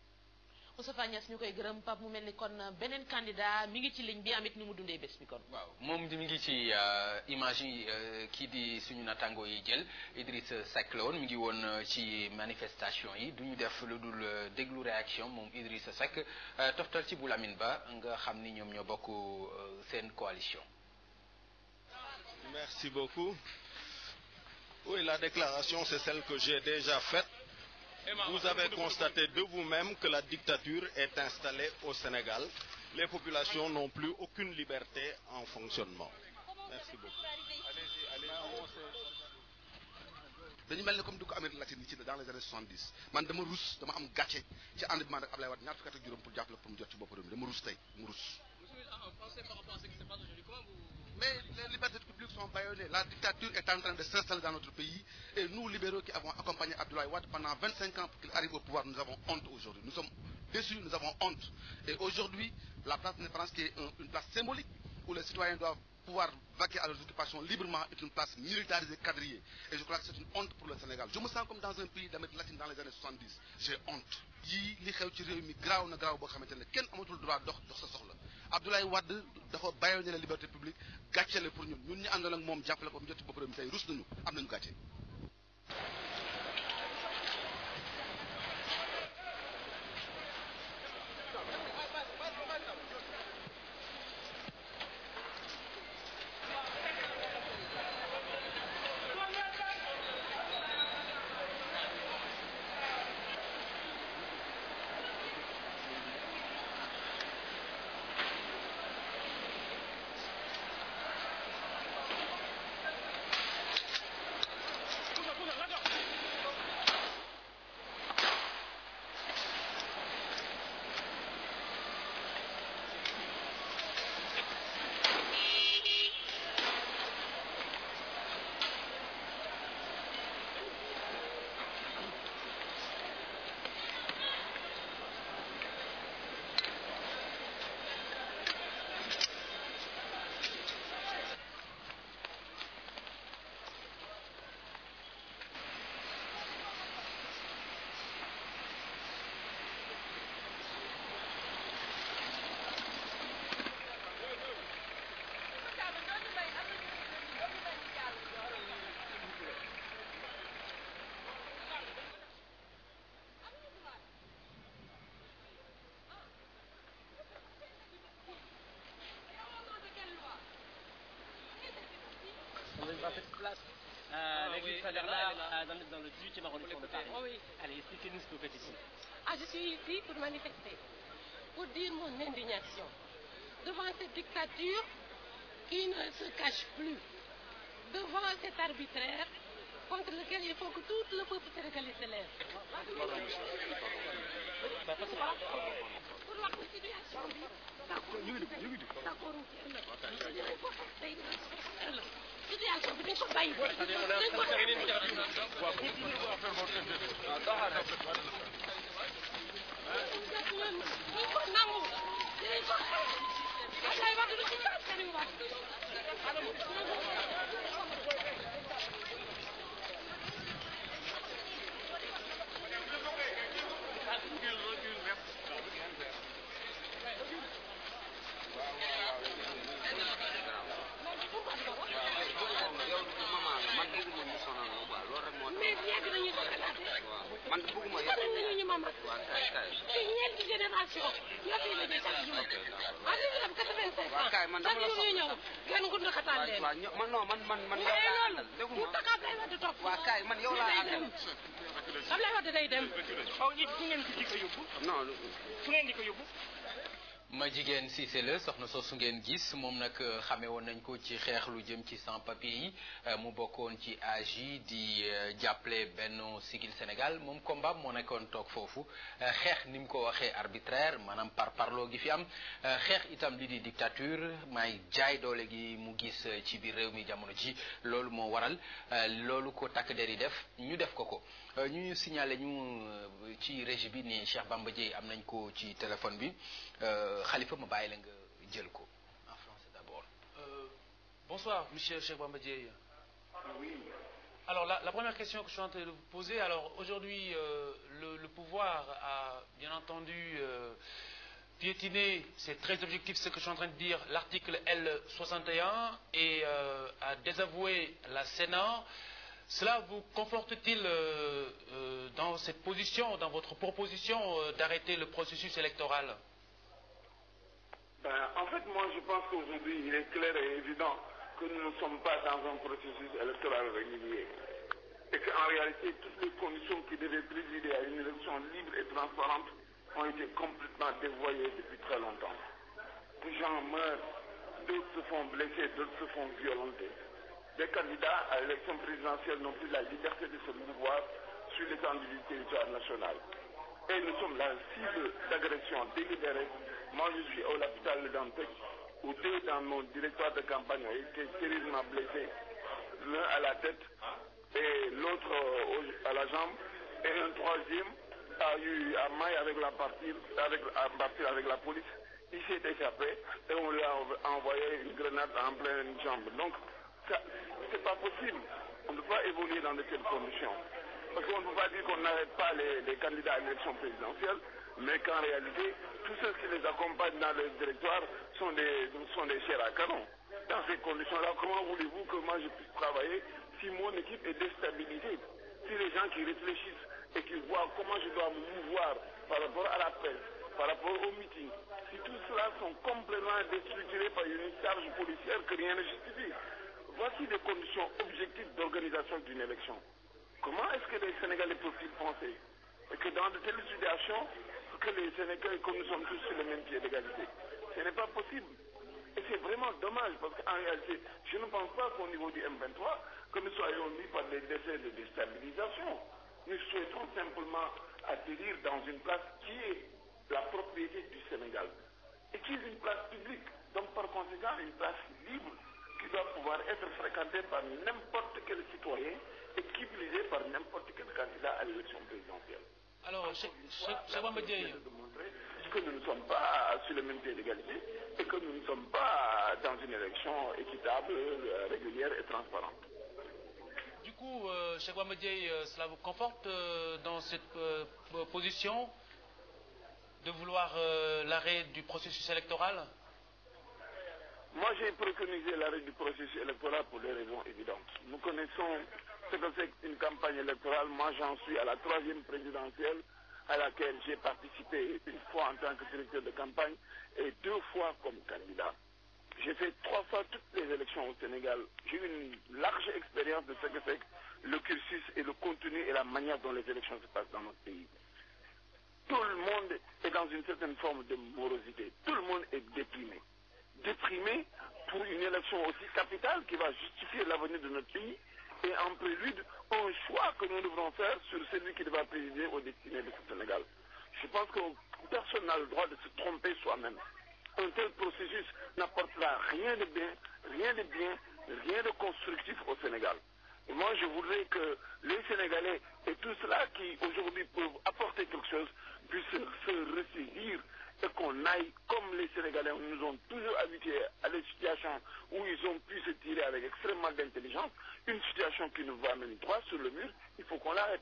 Moustapha Niasse ñu koy gërëm Pape mu mel ni kon beneen candidat mi ngi ci ligne bi amit ni mu dundee bés mi kon. waaw moom mi ngi ci image yi kii di suñu natango yi jël Idriss Seck la woon mi ngi woon ci manifestation yi du ñu def lu dul déglu réaction moom Idriss Seck toftal ci bu Lamine Ba nga xam ni ñoom ñoo bokk seen coalition. Merci beaucoup. Oui, la déclaration, c'est celle que j'ai déjà faite. Vous avez constaté de vous-même que la dictature est installée au Sénégal. Les populations n'ont plus aucune liberté en fonctionnement. Merci beaucoup. dañu mel ne comme di ko Amérique latine yi ci dans les années 70 man dama rus dama am gàcce ci ànd bi man ak Ablaye Wade ñaar fukki at ak juróom pour jàppale pour mu jot ci bopp réew mi dama rus tey mu rus. Mais les libertés publiques sont bâillonnées. La dictature est en train de s'installer dans notre pays. Et nous, libéraux qui avons accompagné Abdoulaye Wade pendant 25 ans pour qu'il arrive au pouvoir, nous avons honte aujourd'hui. Nous sommes déçus, nous avons honte. Et aujourd'hui, la place de France, qui est une place symbolique, où les citoyens doivent pouvoir vaquer à leurs occupations librement, est une place militarisée, quadrillée. Et je crois que c'est une honte pour le Sénégal. Je me sens comme dans un pays d'Amérique latine dans les années 70. J'ai honte. yii li xew ci réew mi garaaw na garaaw boo xamante ne kenn amatul droit dox sa soxla Abdoulaye Wade dafa bàyyoon ne la liberté publique gàcce la pour ñun ñi àndoon ak moom jàppale ko mu jot ci bopp réew mi tey rus nañu am nañu gàcce. Dans le 18e arrondissement de Paris. Oui. Allez, expliquez-nous ce que vous faites ici. Je suis ici pour manifester, pour dire mon indignation devant cette dictature qui ne se cache plus devant cet arbitraire contre lequel il faut que tout le peuple sénégalais se lève. Pour wax ne situation bi d'accord situation bi dañ ko bàyyi dañ ko nangu dañ ko Abdoulaye Wade du ci dara Karim Wade mais yàgg nañu ko xalaate man bëgguma nañu ñu mamat ci ñeenti génération ñoo fi la chaque jour en 85 ans chaque jour ñu ñëw kenn ngu xataan leen man non man yow laa àndal déguma mu taxaw Abdoulaye Wade topp waa kaay man yow laa àndal Abdoulaye Wade day dem xaw ñi fu ngeen di ko yóbbu non fu ngeen di ko yóbbu ma jigéen Cissé la soxna soosu ngeen gis moom nag xamee woon nañ ko ci xeex lu jëm ci sans papier yi mu bokkoon ci AJ di jàppale Benno Siggil Sénégal moom combat moo nekkoon toog foofu xeex ni mu ko waxee arbitraire maanaam parloo gi fi am xeex itam li di dictature may jaay doole gi mu gis ci biir réew mi jamono ji loolu moo waral loolu ko takk der yi def ñu def ko ñu signalé ñu ci régie bi ni Cheikh Bamba Dièye am nañ ko ci téléphone bi Khalifa ma bàyyi la nga jël ko en français d'abord. Bonsoir, monsieur Cheikh Bamba Dièye. Oui. Alors la première question que je suis en train de vous poser, alors aujourd'hui le pouvoir a bien entendu piétiné, c'est très objectif ce que je suis en train de dire, l'article L61 et a désavoué la Sénat. Cela vous conforte-t-il dans cette position, dans votre proposition d'arrêter le processus électoral? En fait, moi je pense qu'aujourd'hui il est clair et évident que nous ne sommes pas dans un processus électoral régulier et qu'en réalité toutes les conditions qui devaient présider à une élection libre et transparente ont été complètement dévoyées depuis très longtemps. Des gens meurent, d'autres se font blesser, d'autres se font violenter. Des candidats à l'élection présidentielle n'ont plus la liberté de se mouvoir sur l'étendue du territoire national. Et nous sommes la cible d'agression délibérée. Moi, je suis à l'hôpital de Dantec, où deux dans mon directoire de campagne ont été sérieusement blessés, l'un à la tête et l'autre à la jambe, et un troisième a eu à maille avec la partie avec la police. Il s'est échappé et on lui a envoyé une grenade en pleine jambe. Donc, c'est pas possible. On ne peut pas évoluer dans de telles conditions. Parce qu'on ne peut pas dire qu'on n'arrête pas les candidats à l'élection présidentielle, mais qu'en réalité, tous ceux qui les accompagnent dans le directoire sont des chairs à canon. Dans ces conditions-là, comment voulez-vous que moi je puisse travailler si mon équipe est déstabilisée? Si les gens qui réfléchissent et qui voient comment je dois me mouvoir par rapport à la presse, par rapport aux meetings, si tout cela sont complètement déstructurés par une charge policière que rien ne justifie. Voici des conditions objectives d'organisation d'une élection. Comment est-ce que les Sénégalais peuvent-ils penser que dans de telles situations, que les Sénégalais, comme nous sommes tous sur le même pied d'égalité? Ce n'est pas possible. Et c'est vraiment dommage parce qu'en réalité, je ne pense pas qu'au niveau du M23, que nous soyons mis par des décès de déstabilisation. Nous souhaitons simplement atterrir dans une place qui est la propriété du Sénégal et qui est une place publique. Donc par conséquent, une place libre qui doit pouvoir être fréquentée par n'importe quel citoyen et qui plus est par n'importe quel candidat à l'élection présidentielle. Alors, Cheikh Bamba Dièye, de montrer que nous ne sommes pas sur le même pied d'égalité et que nous ne sommes pas dans une élection équitable, régulière et transparente. Du coup, Cheikh Bamba Dièye, cela vous conforte dans cette position de vouloir l'arrêt du processus électoral? Moi, j'ai préconisé l'arrêt du processus électoral pour des raisons évidentes. Nous connaissons ce que c'est qu'une campagne électorale. Moi, j'en suis à la 3e présidentielle à laquelle j'ai participé une fois en tant que directeur de campagne et 2 fois comme candidat. J'ai fait 3 fois toutes les élections au Sénégal. J'ai eu une large expérience de ce que c'est que le cursus et le contenu et la manière dont les élections se passent dans notre pays. Tout le monde est dans une certaine forme de morosité. Tout le monde est déprimé. Déprimé pour une élection aussi capitale qui va justifier l'avenir de notre pays et en prélude un choix que nous devrons faire sur celui qui devra présider aux destinées de ce Sénégal. Je pense que personne n'a le droit de se tromper soi-même. Un tel processus n'apportera rien de bien, rien de constructif au Sénégal. Et moi, je voudrais que les Sénégalais et tous ceux-là qui aujourd'hui peuvent apporter quelque chose puissent se ressaisir et qu'on aille comme les Sénégalais nous ont toujours habitués à des situations où ils ont pu se tirer avec extrêmement d'intelligence, une situation qui nous va mener droit sur le mur, il faut qu'on l'arrête.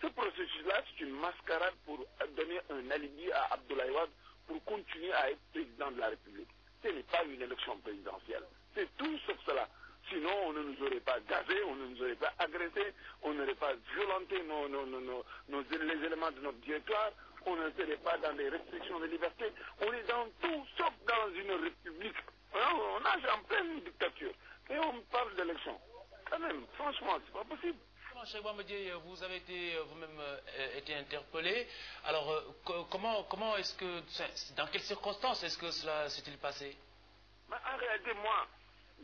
Ce processus-là, c'est une mascarade pour donner un alibi à Abdoulaye Wade pour continuer à être président de la République. Ce n'est pas une élection présidentielle. C'est tout sauf cela. Sinon, on ne nous aurait pas gazé, on ne nous aurait pas agressé, on n'aurait pas violenté les éléments de notre directoire, on ne serait pas dans des restrictions de liberté. On est dans tout sauf dans une république. On nage en pleine dictature. Et on parle d'élection. Quand même, franchement, c'est pas possible. Cheikh Bamba Dièye, vous avez vous-même été interpellé. Alors, comment est-ce que, dans quelles circonstances est-ce que cela s'est-il passé? En réalité, moi,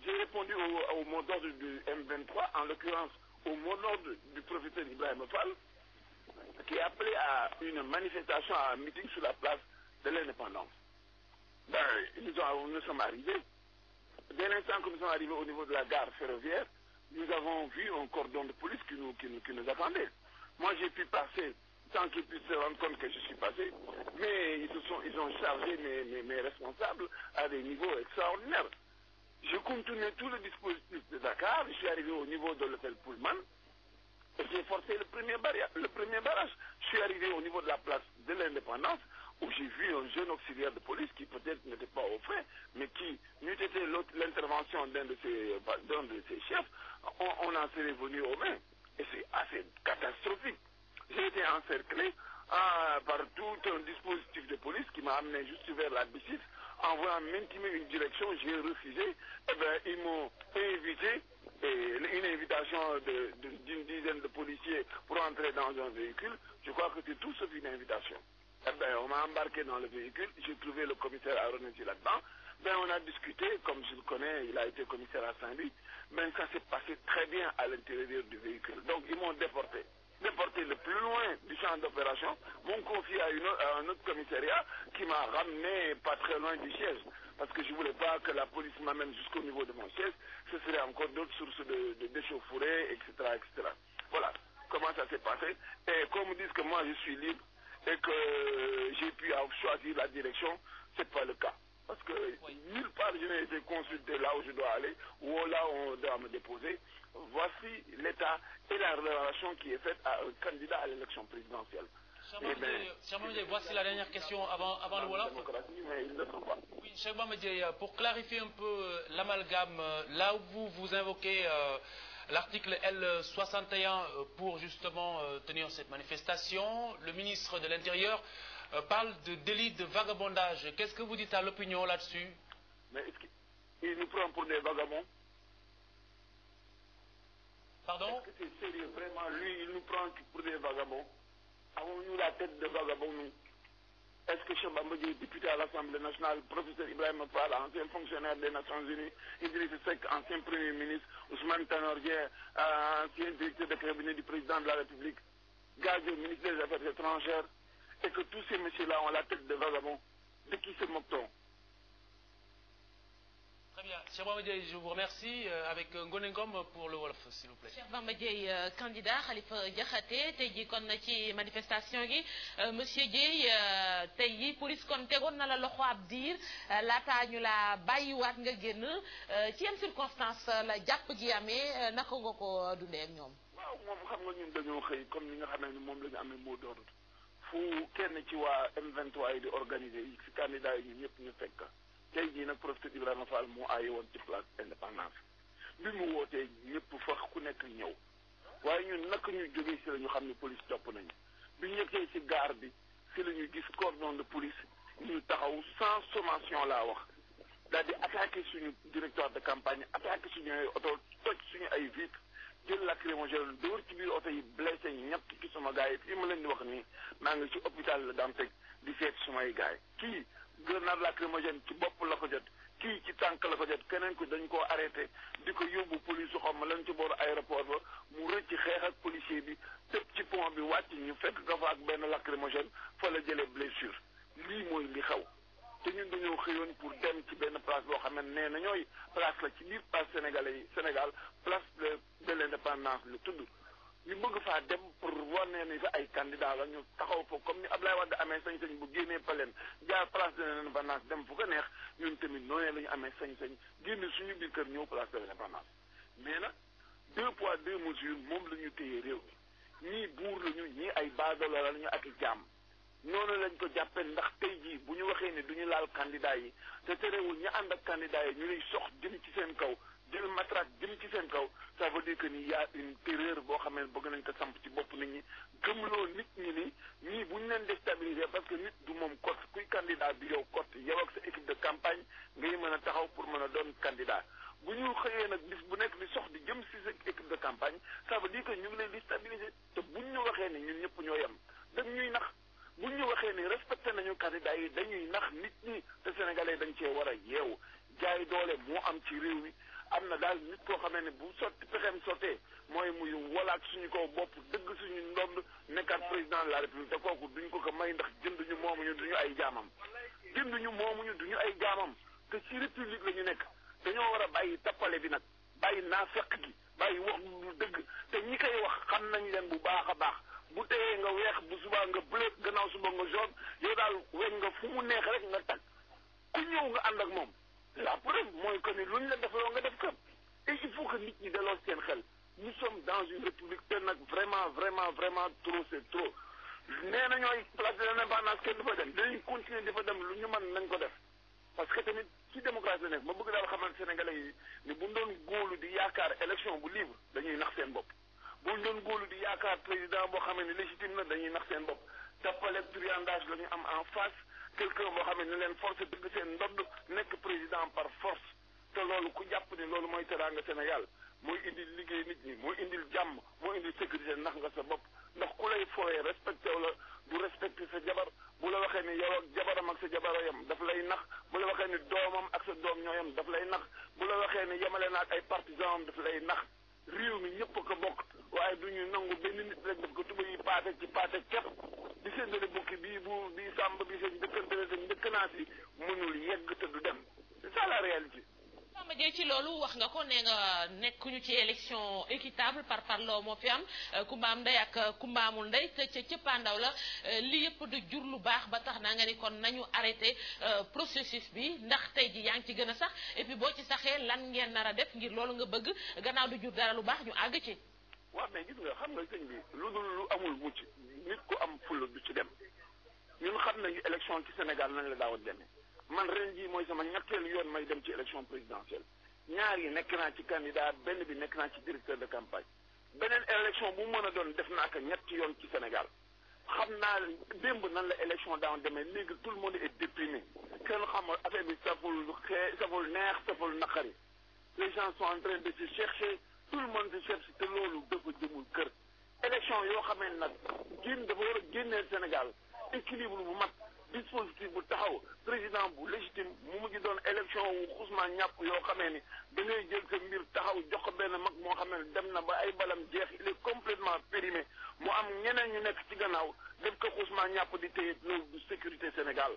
j'ai répondu au mot d'ordre du M23, en l'occurrence au mot d'ordre du professeur Ibrahim Fall, qui a appelé à une manifestation, à un meeting sur la place de l'indépendance. Nous sommes arrivés. Dès l'instant que nous sommes arrivés au niveau de la gare ferroviaire, nous avons vu un cordon de police qui nous attendait. Moi, j'ai pu passer sans qu'ils puissent se rendre compte que je suis passé, mais ils ont chargé mes responsables à des niveaux extraordinaires. Je continuais tout le dispositif de Dakar, je suis arrivé au niveau de l'hôtel Pullman, et j'ai forcé le premier barrage. Je suis arrivé au niveau de la place de l'indépendance, où j'ai vu un jeune auxiliaire de police qui peut-être n'était pas au fait, mais qui, n'eût été l'intervention d'un de ses chefs, on en serait venu aux mains. Et c'est assez catastrophique. J'ai été encerclé par tout un dispositif de police qui m'a amené juste vers la B6. En voulant m'intimer une direction, j'ai refusé. Eh bien, ils m'ont invité, une invitation d'une dizaine de policiers pour entrer dans un véhicule. Je crois que c'est tout sauf une invitation. Eh bien, on m'a embarqué dans le véhicule, j'ai trouvé le commissaire Aronesi là-dedans. Ben, on a discuté, comme je le connais, il a été commissaire à Saint-Louis, mais ça s'est passé très bien à l'intérieur du véhicule. Donc, ils m'ont déporté le plus loin du champ d'opération, m'ont confié à un autre commissariat qui m'a ramené pas très loin du siège. Parce que je ne voulais pas que la police m'amène jusqu'au niveau de mon siège. Ce serait encore d'autres sources d'échauffourée, etc., etc. Voilà comment ça s'est passé. Et qu'on me dise que moi je suis libre et que j'ai pu choisir la direction, ce n'est pas le cas. Parce que nulle part je n'ai été consulté là où je dois aller, ou là où on doit me déposer. Voici l'état et la relation qui est faite à un candidat à l'élection présidentielle. Cheikh Bamba Dièye, voici la dernière question avant le Wolof. Mais ils ne le sont pas. Oui, Cheikh Bamba Dièye, pour clarifier un peu l'amalgame, là où vous invoquez l'article L61 pour justement tenir cette manifestation, le ministre de l'Intérieur parle de délit de vagabondage. Qu'est-ce que vous dites à l'opinion là-dessus? Mais est-ce qu'il nous prend pour des vagabonds? Pardon? Est-ce que c'est sérieux? Vraiment, lui, il nous prend pour des vagabonds? Avons-nous la tête de vagabonds, nous? Est-ce que Cheikh Bamba Dièye, député à l'Assemblée nationale, professeur Ibrahim Fall, ancien fonctionnaire des Nations Unies, Idrissa Seck, ancien Premier ministre, Ousmane Tanor Dieng, ancien directeur de cabinet du président de la République, Gadio, ministre des Affaires étrangères, et que tous ces messieurs-là ont la tête de vagabonds? De qui se moque-t-on? Très bien. Cheikh Bamba Dièye, je vous remercie. Avec Ngoné Ngom pour le Wolof, s'il vous plaît. Cheikh Bamba Dièye, candidat Khalifa Diakhaté tey jii kon ci manifestation gi monsieur Dièye tey jii police kon tegoon na la loxo ab diir laataa ñu la bàyyiwaat nga génn ci yenn circonstance la jàpp gi amee naka nga ko dundee ak ñoom. waaw moom xam nga ñun dañoo xëy comme ni nga xam ne moom la ñu amee mot d'ordre fu kenn ci waa M23 yi di organiser yi ci candidat yi ñun ñëpp ñu fekk. tey jii nag professeur Ibrahima Fall moo aaye woon ci place indépendance bi mu wootee ñëpp fa ku nekk ñëw waaye ñun naka ñu jógee si la ñu xam ne police topp nañu bi ñu yeggee si gare bi si la ñu gis cordon de police ñu taxaw sans sommation laa wax daal di attaqué suñu directeur de campagne attaqué suñu ay oto toj suñu ay vitres jël lacrymogène dóor ci biir oto yi blessé ñett ci sama gars yi fii ma leen di wax nii maa ngi ci hôpital la Dantec di seet sumay gars yi kii grenade lacrymogène ci bopp la ko jot kii ci tànk la ko jot keneen ko dañ koo arrêté di ko yóbbu police su xam ma lañ ci booru aéroport ba mu rëcc xeex ak policier bi tëb ci pont bi wàcc ñu fekk ko fa ak benn lacrymogène fa la jëlee blessure lii mooy li xew te ñun dañoo xëyoon pour dem ci benn place boo xam ne nee na ñooy place la ci biir place sénégalais yi Sénégal place de l'indépendance la tudd ñu bëgg faa dem pour wane ni fa ay candidat la ñu taxaw fa comme ni Abdoulaye Wade amee sañ-sañ bu génnee Paleen jaar place de l'indépendance dem fu ko neex ñun tamit noonu la ñu amee sañ-sañ génne suñu biir kër ñëw place de l'indépendance mais nag 2 poids 2 mesures moom la ñu téye réew mi ñii buur lañu ñii ay baadoolo la ñu ak i jaam noonu lañ ko jàppee ndax tey jii bu ñu waxee ne du ñu laal candidat yi te terewul ñu ànd ak candidat yi ñu lay sox jëm ci seen kaw jël matraque jëm ci seen kaw ça veut dire que ni y a une terreur boo xam ne bëgg nañ ko samp ci bopp nit ñi gëmloo nit ñi ni ñii bu ñu leen déstabiliser parce que nit du moom cote kuy candidat bi yow cote yow ak sa équipe de campagne ngay mën a taxaw pour mën a doon candidat bu ñu xëyee nag bis bu nekk di sox di jëm si sa équipe de campagne ça veut dire que ñu ngi lay déstabiliser te buñ ñu waxee ni ñun ñëpp ñoo yem dañ ñuy nax buñ ñu waxee ni respecté nañu candidat yi dañuy nax nit ñi te sénégalais dañ cee war a yeewu jaay doole moo am ci réew mi am na daal nit koo xamee ne bu sotti pexeem sottee mooy muy walaat suñu kaw bopp dëgg suñu ndond nekkaat président de la république te kooku duñ ko ko may ndax jënduñu moomuñu duñu ay jaamam jënduñu moomuñu duñu ay jaamam te ci république la ñu nekk dañoo war a bàyyi tappale bi nag bàyyi naafeq gi bàyyi wax lu dëgg te ñi koy wax xam nañ leen bu baax a baax bu teyee nga weex bu subaa nga bleu gannaaw suba nga jaune yow daal weñ nga fu mu neex rek nga tag ku ñëw nga ànd ak moom la preuve mooy que ni luñ la defaloo nga def ko et il faut que nit ñi delloo seen xel nous sommes dans une république te nag vraiment trop c'est trop nee na ñooy place de l'indépendance kenn du fa dem dinañ continuer di fa dem lu ñu mën nañ ko def parce que tamit ci démocratie la nekk ma bëgg daal xamal sénégalais yi ni bu ñu doon góolu di yaakaar élection bu libre dañuy nax seen bopp bu ñu doon góolu di yaakaar président boo xamee ne légitime na dañuy nax seen bopp tappaleeg triandage la ñu am en face quelqu'un boo xamee ne leen force dëgg seen ndodd nekk président par force te loolu ku jàpp ni loolu mooy teraanga Sénégal mooy indil liggéey nit ñi mooy indil jàmm mooy indil sécurité nax nga sa bopp ndax ku lay fooyee respecté wu la du respecté sa jabar bu la waxee ni yow ak jabaram ak sa jabara yam daf lay nax bu la waxee ni doomam ak sa doom ñoo yam daf lay nax bu la waxee ni yemale na ak ay partisans am daf lay nax réew mi ñëpp ko bokk waaye du ñu nangu benn nit rek daf ko tuba yi paate ci paate képp di séddale bukki bii bu bii sàmb bi seen dëkkante seen dëkkanaat yi mënul yegg te du dem c'est ça la réalité. Samba Dièye ci loolu wax nga ko nee nga nekkuñu ci élection équitable par parloo moo fi am kumba am ndey ak kumba amul ndey te ca cëppaandaw la li yëpp du jur lu baax ba tax na nga ni kon nañu arrêté processus bi ndax tey ji yaa ngi ci gën a sax et puis boo ci saxee lan ngeen nar a def ngir loolu nga bëgg gannaaw du jur dara lu baax ñu àgg ci. waaw mais gis nga xam nga sëñ bi lu dul lu amul mucc nit ku am fulla du ci dem ñun xam nañu élection ci Sénégal nañ la daaw a demee man ren jii mooy sama ñetteelu yoon may dem ci élection présidentielle ñaar yi nekk naa ci candidat benn bi nekk naa ci directeur de campagne beneen élection bu mën a doon def naa ko ñetti yoon ci Sénégal xam naa démb nan la élection daaw demee léegi tout le monde est déprimé kenn xamul affaire bi saful neex saful naqari les gens sont en train de se chercher tout le monde se cherche te loolu dafa jëmul kër élection yoo xamee nag dafa war a génneel Sénégal équilibre bu mat dispositif bu taxaw président bu légitime mu mujj doon élection wu xusma ñàpp yoo xamee ni da ngay jël sa mbir taxaw jox ko benn mag moo xamee ne dem na ba ay balam jeex il est complètement périmé mu am ñeneen ñu nekk ci gannaaw def ko xusma ñàpp di téye loolu du sécurité Sénégal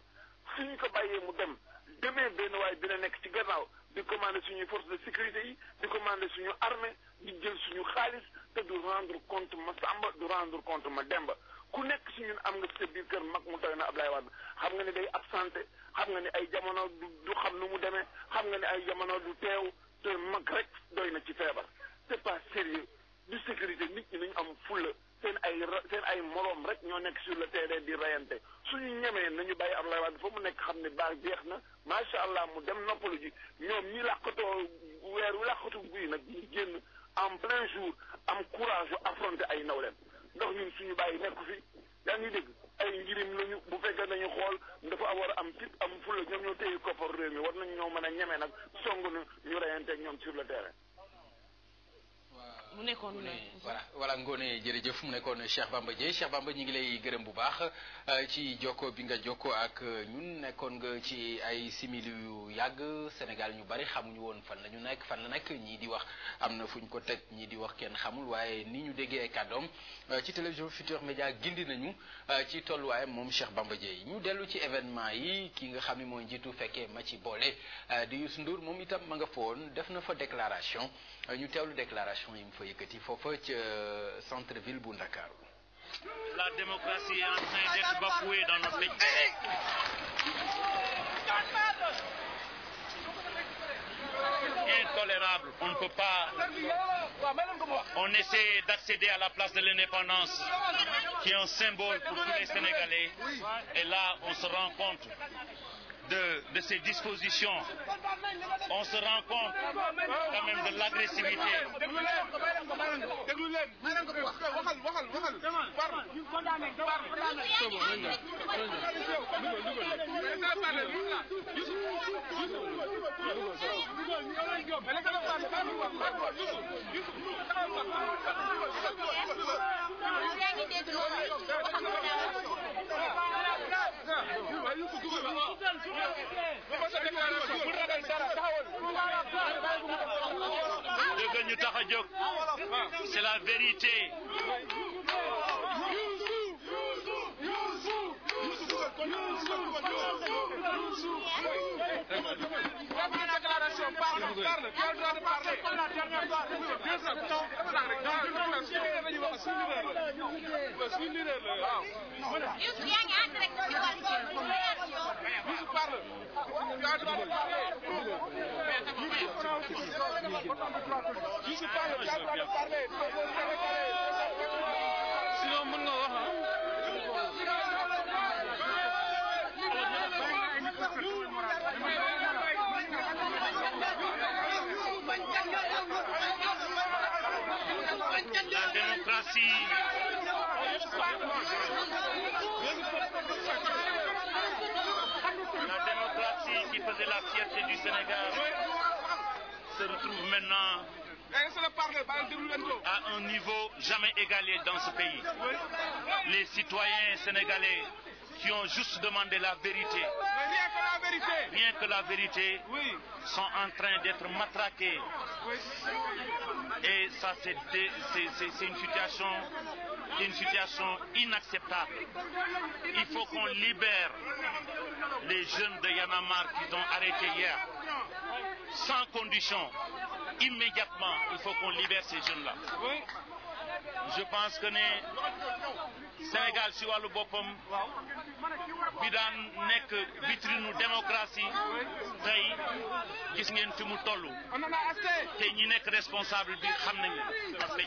suñu ko bàyyee mu dem demee benn waaye dina nekk ci gannaaw di commander suñuy force de sécurité yi di commander suñu armée di jël suñu xaalis te du rendre compte ma Samba du rendre compte ma Demba ku nekk si ñun am nga sa biir kër mag mu toy na Ablaye Wade xam nga ne day absenté xam nga ne ay jamono du xam nu mu demee xam nga ne ay jamono du teew te mag rek doy na ci feebar c'est pas sérieux du sécurité nit ñi nañu am fulla seen ay moroom rek ñoo nekk sur le terrain di rayante suñu ñemee nañu bàyyi Ablaye Wade fa mu nekk xam ne baax jeex na macha allah mu dem noppalu ji ñoom ñi làqatoo weer wi làqatu guy nag ñu génn en plein jour am courage yu affronter ay nawleen ndax ñun suñu bàyyi nekk fi yaa ngi dégg ay njirim lañu bu fekkee nañu xool dafa war a am fit am fulla ñoom ñoo téye koppar réew mi war nañu ñoo mën a ñeme nag song ñu reyanteeg ñoom sur le terrain. mu nekkoon voilà Ngoné jërëjëf mu nekkoon Cheikh Bamba Dièye Cheikh Bamba ñu ngi lay gërëm bu baax ci jokko bi nga jokko ak ñun nekkoon nga ci ay simili yu yàgg Sénégal ñu bari xamuñu woon fan la ñu nekk fan la nekk ñii di wax am na fu ñu ko teg ñii di wax kenn xamul waaye ni ñu déggee ay kàddoom ci télévision Futurs Médias gindi nañu ci tolluwaayam moom Cheikh Bamba Dièye ñu dellu ci événement yi ki nga xam ne mooy njiitu fekkee ma ci boole di Youssou Ndour moom itam ma nga foon def na fa déclaration ñu teewlu déclaration yi mu fa yëkkati foofa ca centre ville bu Ndakaaru. La démocratie est en train d'être bafouée dans notre pays. Intolérable. On ne peut pas. On essaie d'accéder à la place de l'indépendance, qui est un symbole pour tous les Sénégalais. Et là, on se rend compte de ces dispositions. On se rend compte quand même de l'agressivité. C'est la vérité. Sinon mën nga wax La démocratie. La démocratie qui faisait la fierté du Sénégal se retrouve maintenant à un niveau jamais égalé dans ce pays. Les citoyens sénégalais qui ont juste demandé la vérité, rien que la vérité, sont en train d'être matraqués. Et ça, c'est une situation inacceptable. Il faut qu'on libère les jeunes de Y'en a marre qu'ils ont arrêtés hier. Sans condition, immédiatement, il faut qu'on libère ces jeunes-là. Je pense que ne Sénégal si wàllu boppam bi daan nekk vitrine démocratie tey gis ngeen fi mu toll te ñi nekk responsable bi xam nañu parce que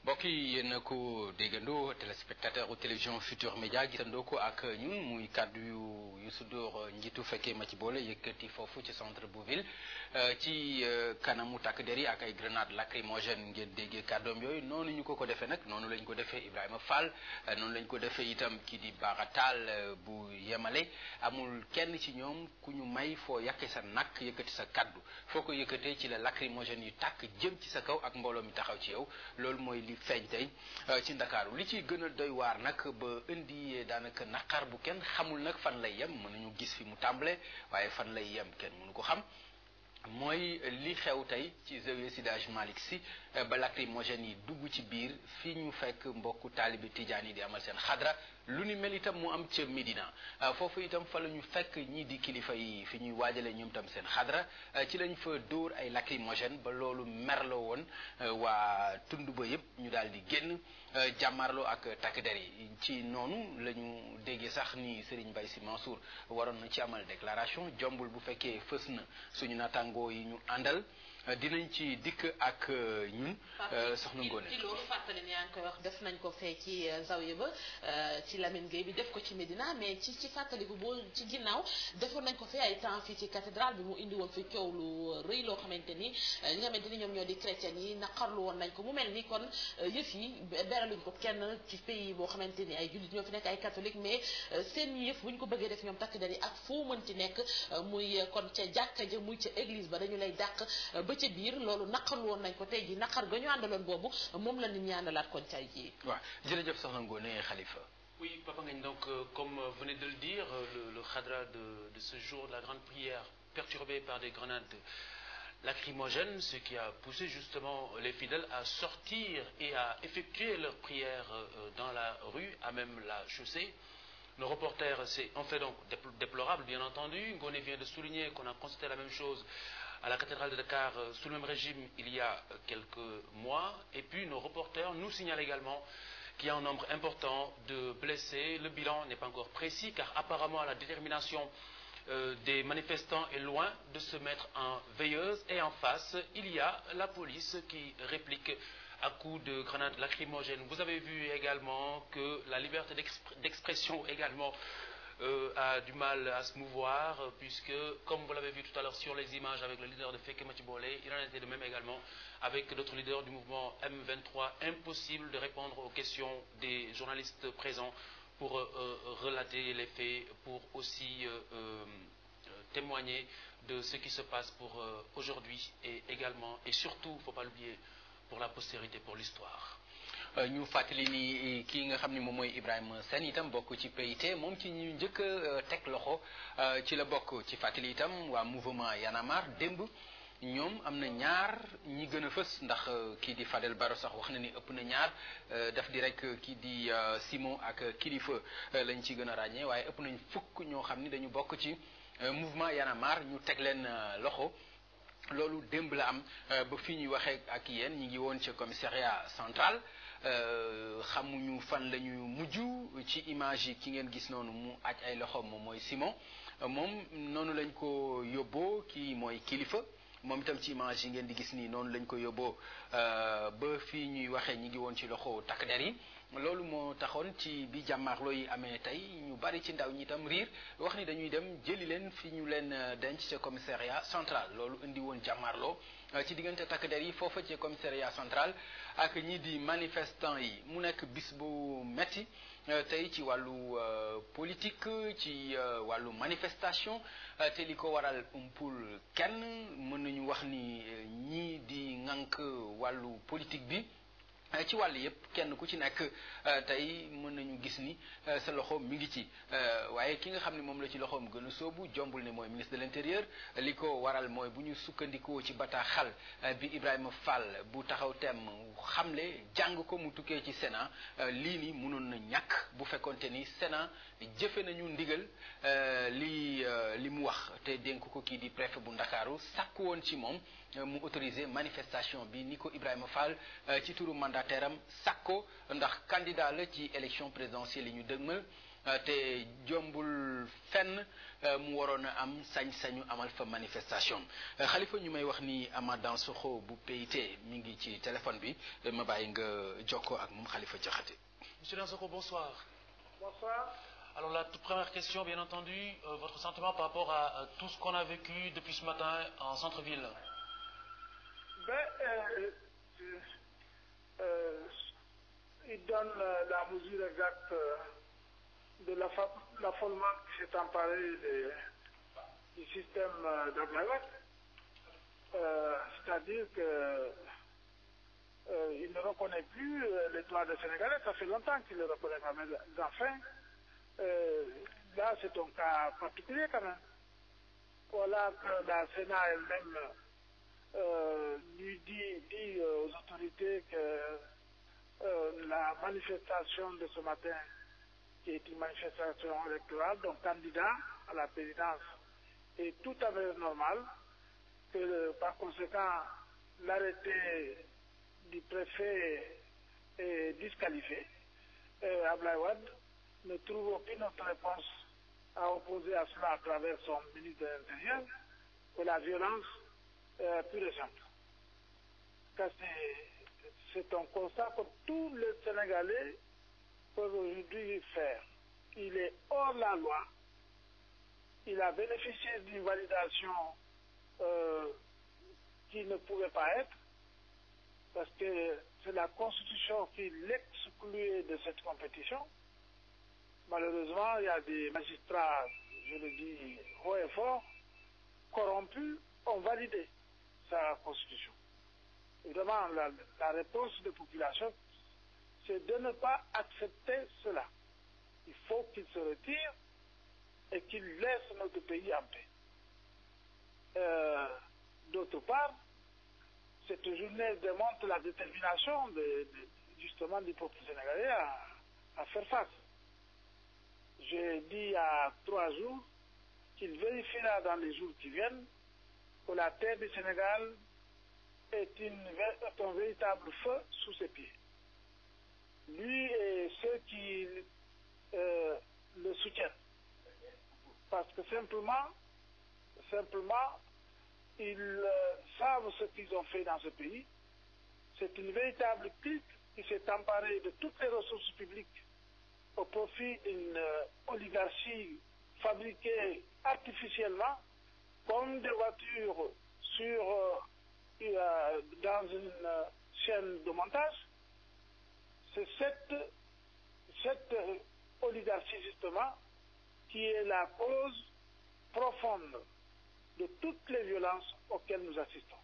mbokk yi yéen a ko déggandoo téléspectateur u télévision Futurs Médias gisandoo ko ak ñun muy kàddu yu Youssou Ndour njiitu fekkee ma ci boole yëkkati foofu ci centre bu ville ci kanamu takk der yi ak ay grenade lacrymogène ngeen déggee kàddoom yooyu noonu ñu ko defee nag noonu lañ ko defee Ibrahima Fall noonu lañ ko defee itam kii di Baratal bu yemale amul kenn ci ñoom ku ñu may foo yàqe sa nakk yëkkati sa kàddu foo ko yëkkatee ci la lacrymogène yu tàkk jëm ci sa kaw ak mbooloo mi taxaw ci yow loolu mooy li feeñ tey ci Ndakaaru li ci gën a doy waar nag ba indi daanaka naqar bu kenn xamul nag fan lay yem mën nañu gis fi mu tàmbale waaye fan lay yem kenn mënu ko xam mooy li xew tey ci zawiya Seydi Hadji Malick Sy ba lacrymogène yi dugg ci biir fi ñu fekk mbokku taalibi tijaan yi di amal seen xadra lu ni mel itam mu am ca Médina foofu itam fa la ñu fekk ñii di kilifa yi fi ñuy waajale ñoom itam seen xadra ci lañ fa dóor ay lacrymogène ba loolu merloo woon waa tund ba yëpp ñu daal di génn jàmmarloo ak takk der yi ci noonu la ñu déggee sax ni Serigne Mbaye Sy Mansour waroon na ci amal déclaration jombul bu fekkee fës na suñu naataangoo yi ñu àndal dinañ ci dikk ak ñun soxna Ngoné. ci loolu fàttali ni yaa ngi koy wax def nañ ko fee ci zawiya ba ci Lamine Gueye bi def ko ci Médina mais ci fàttaliku boo ci ginnaaw defoon nañ ko fi ay temps fii ci cathédrale bi mu indi woon fi coow lu rëy loo xamante ni ñi nga xamante ni ñoom ñoo di chrétien yi naqarlu woon nañ ko mu mel ni kon yëf yi beraluñ ko kenn ci pays boo xamante ni ay jullit ñoo fi nekk ay catholique mais seen yëf bu ñu ko bëggee def ñoom takk der yi ak foo mën ci nekk muy kon ca jàkka ja muy ca église ba dañu lay dàq ba ca biir loolu naqarlu woon nañ ko tey ji naqar ga ñu àndaloon boobu moom la nit ñi àndalaat kon tey ji. waaw jërëjëf soxna Ngoné Khalifa. Oui, Papa Ngagne, donc comme vous venez de le dire, le khadra de ce jour de la grande prière perturbé par des grenades lacrymogènes, ce qui a poussé justement les fidèles à sortir et à effectuer leur prière dans la rue, à même la chaussée. Nos reporters, c'est en fait donc déplorable, bien entendu. Ngoné vient de souligner qu'on a constaté la même chose à la cathédrale de Dakar sous le même régime il y a quelques mois. Et puis nos reporters nous signalent également qu'il y a un nombre important de blessés. Le bilan n'est pas encore précis car apparemment la détermination des manifestants est loin de se mettre en veilleuse. Et en face, il y a la police qui réplique à coups de grenades lacrymogènes. Vous avez vu également que la liberté d'expression également a du mal à se mouvoir, puisque, comme vous l'avez vu tout à l'heure sur les images avec le leader de Feke Matibole, il en était de même également avec d'autres leaders du mouvement M23. Impossible de répondre aux questions des journalistes présents pour relater les faits, pour aussi témoigner de ce qui se passe pour aujourd'hui et également, et surtout, il ne faut pas l'oublier, pour la postérité, pour l'histoire. ñu fàttali ni kii nga xam ne moom mooy Ibrahima Sène itam bokk ci PIT moom ci ñu njëkk a teg loxo ci la bokk ci fàttali itam waa mouvement Y en a marre démb ñoom am na ñaar ñi gën a fës ndax kii di Fadel Baro sax wax na ni ëpp na ñaar daf di rek kii di Simon ak Kilifa lañ ci gën a ràññee waaye ëpp nañ fukk ñoo xam ni dañu bokk ci mouvement Y en a marre ñu teg leen loxo. loolu démb la am ba fii ñuy waxee ak yéen ñi ngi woon ca commissariat central xamuñu fan la ñu mujj ci image yi ki ngeen gis noonu mu aj ay loxoom moom mooy Simon moom noonu lañ ko yóbboo kii mooy Kilifa moom itam ci image yi ngeen di gis nii noonu lañ ko yóbboo ba fii ñuy waxee ñi ngi woon ci loxo takk der yi loolu moo taxoon ci bi jàmmaarloo yi amee tey ñu bari ci ndaw ñi itam riir wax ni dañuy dem jëli leen fi ñu leen denc ca commissariat central loolu indi woon jàmmaarloo ci diggante takk der yi foofa ci commissariat central ak ñii di manifestant yi mu nekk bis bu metti tey ci wàllu politique ci wàllu manifestation te li ko waral umpul kenn mën nañu wax ni ñii di ŋànk wàllu politique bi ci wàll yëpp kenn ku ci nekk tey mën nañu gis ni sa loxo mi ngi ci waaye ki nga xam ne moom la ci loxoom gën a soobu jombul ne mooy ministre de l'intérieur li ko waral mooy bu ñu sukkandikoo ci bataaxal bi Ibrahima Fall bu taxaw tem xamle jàng ko mu tukkee ci Sénat lii ni mënoon na ñàkk bu fekkonte ni Sénat jëfe nañu ndigal li mu wax te dénk ko kii di préfet bu Ndakaaru sàkku woon ci moom mu autorisé manifestation bi ni ko Ibrahima Fall ci turu mandataire am sàkko ndax candidat la ci élection présidentielle yi ñu dëgmal te jombul fenn mu waroon a am sañ-sañu amal fa manifestation Khalifa ñu may wax ni Amath Dansokho bu PIT mi ngi ci téléphone bi ma bàyyi nga jokkoo ak moom Khalifa Diakhaté. Monsieur Dansokho, bonsoir. Bonsoir. Alors la toute première question, bien entendu, votre sentiment par rapport à tout ce qu'on a vécu depuis ce matin en centre-ville. Il donne la mesure exacte de l'affolement qui s'est emparé du système d'Abdoulaye Wade. C'est-à-dire que il ne reconnaît plus les droits des Sénégalais. Ça fait longtemps qu'il ne le reconnaît pas, mais enfin, là c'est un cas particulier quand même. Voilà que la Sénat elle-même lui dit aux autorités que la manifestation de ce matin, qui est une manifestation électorale, donc candidat à la présidence, est tout à fait normal, que par conséquent l'arrêté du préfet est disqualifié. Abdoulaye Wade ne trouve aucune autre réponse à opposer à cela à travers son ministre de l'Intérieur que la violence pure et simple. que c'est un constat que tous les Sénégalais peuvent aujourd'hui faire. Il est hors la loi. Il a bénéficié d'une validation qui ne pouvait pas être, parce que c'est la Constitution qui l'excluait de cette compétition. Malheureusement, il y a des magistrats, je le dis haut et fort, corrompus, ont validé sa Constitution. Évidemment, la réponse des populations, c'est de ne pas accepter cela. Il faut qu'il se retire et qu'il laisse notre pays en paix. D'autre part, cette journée démontre la détermination justement du peuple sénégalais à faire face. J'ai dit il y a 3 jours qu'il vérifiera dans les jours qui viennent que la terre du Sénégal est un véritable feu sous ses pieds. Lui et ceux qui le soutiennent. Parce que simplement, ils savent ce qu'ils ont fait dans ce pays. C'est une véritable clique qui s'est emparée de toutes les ressources publiques au profit d'une oligarchie fabriquée artificiellement comme des voitures dans une chaîne de montage. C'est cette oligarchie justement qui est la cause profonde de toutes les violences auxquelles nous assistons.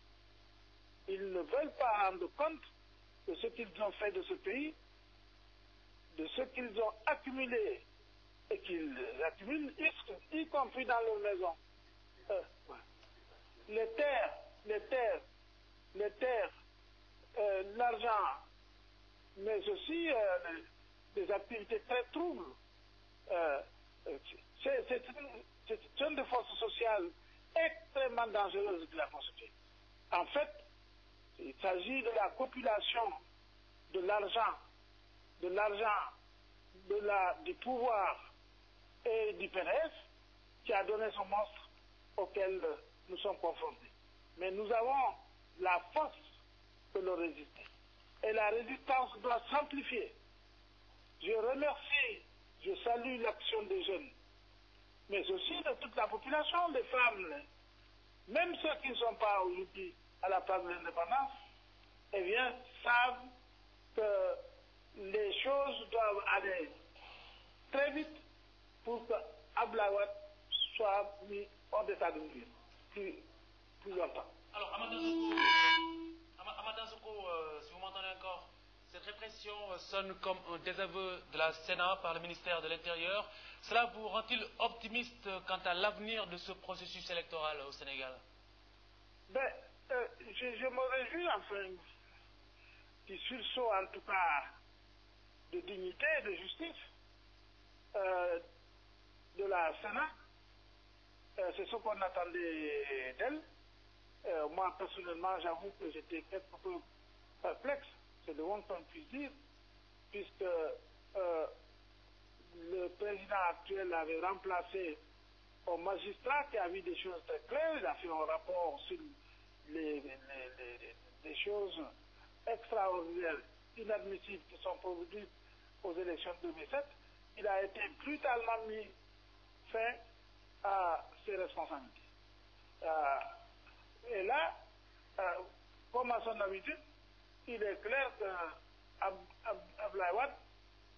Ils ne veulent pas rendre compte de ce qu'ils ont fait de ce pays, de ce qu'ils ont accumulé et qu'ils accumulent, y compris dans leurs maisons. Les terres, l'argent, mais aussi des activités très troubles. C'est une des forces sociales extrêmement dangereuses de la construction. En fait, il s'agit de la population, de l'argent, du pouvoir et du PNF qui a donné ce monstre auquel nous sommes confrontés. Mais nous avons la force de le résister. Et la résistance doit s'amplifier. Je remercie, je salue l'action des jeunes, mais aussi de toute la population, des femmes, même ceux qui ne sont pas aujourd'hui à la place de l'indépendance, eh bien, savent que les choses doivent aller très vite pour que Abdoulaye Wade soit mis hors d'état de nuire plus longtemps. Alors, Amadan Soko, si vous m'entendez encore, cette répression sonne comme un désaveu de la Sénat par le ministère de l'Intérieur. Cela vous rend-il optimiste quant à l'avenir de ce processus électoral au Sénégal? Je me réjouis, enfin, du sursaut, en tout cas, de dignité et de justice de la Sénat. C'est ce qu'on attendait d'elle. Moi, personnellement, j'avoue que j'étais quelque peu perplexe, c'est le moins qu'on puisse dire, puisque le président actuel avait remplacé un magistrat qui a vu des choses très claires. Il a fait un rapport sur des choses extraordinaires, inadmissibles qui sont produites aux élections de 2007. Il a été brutalement mis fin à ses responsabilités. Et là, comme à son habitude, il est clair qu'Abdoulaye Wade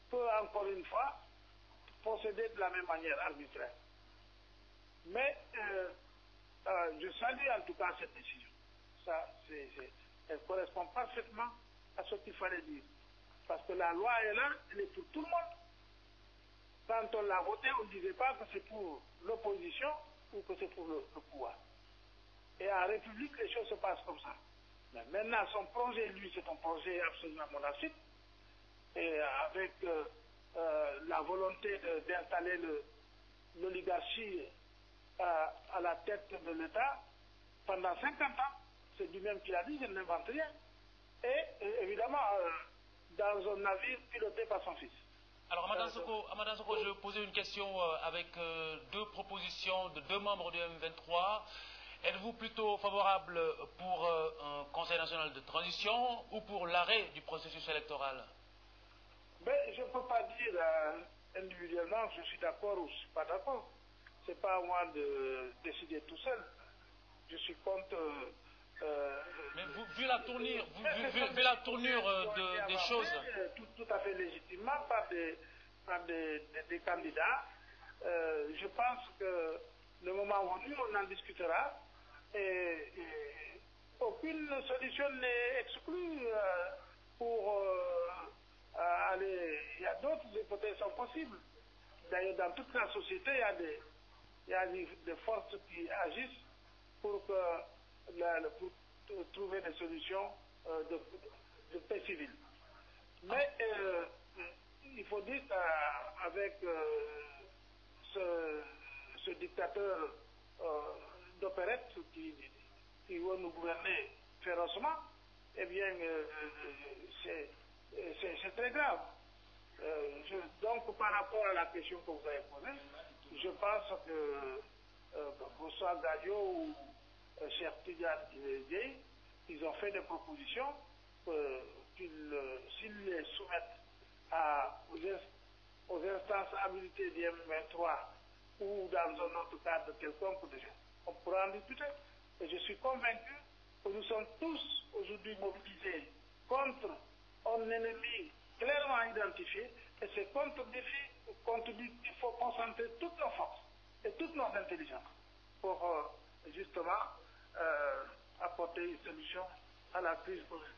peut encore une fois procéder de la même manière arbitraire. Mais je salue en tout cas cette décision. Elle correspond parfaitement à ce qu'il fallait dire. Parce que la loi est là, elle est pour tout le monde. Quand on l'a votée, on ne disait pas que c'est pour l'opposition ou que c'est pour le pouvoir. Et en République, les choses se passent comme ça. Mais maintenant, son projet, lui, c'est un projet absolument monarchique. Et avec la volonté d'installer l'oligarchie à la tête de l'État pendant 50 ans. C'est lui-même qui l'a dit, je n'invente rien. Et évidemment, dans un navire piloté par son fils. Alors, Amadan Soko, je vais poser une question avec 2 propositions de 2 membres du M23. Êtes-vous plutôt favorable pour un Conseil national de transition ou pour l'arrêt du processus électoral? Mais je ne peux pas dire individuellement que je suis d'accord ou je ne suis pas d'accord. Ce n'est pas à moi de décider tout seul. Je suis contre... mais vu la tournure, vu la tournure des choses... Tout à fait légitimement par des candidats. Je pense que le moment venu, on en discutera et aucune solution n'est exclue pour aller... Il y a d'autres hypothèses sont possibles. D'ailleurs, dans toute la société, il y a des forces qui agissent pour trouver des solutions de paix civile. Mais il faut dire qu'avec ce dictateur d'opérette qui veut nous gouverner férocement, eh bien, c'est très grave. Donc, par rapport à la question que vous avez posée, je pense que Boussa Gadio ou Cheikh Tidiane Dièye, ils ont fait des propositions s'ils les soumettent aux instances habilitées du M23 ou dans un autre cadre quelconque, on pourra en discuter. Et je suis convaincu que nous sommes tous aujourd'hui mobilisés contre un ennemi clairement identifié, et c'est contre lui qu'il faut concentrer toutes nos forces et toutes nos intelligences pour justement apporter une solution à la crise politique.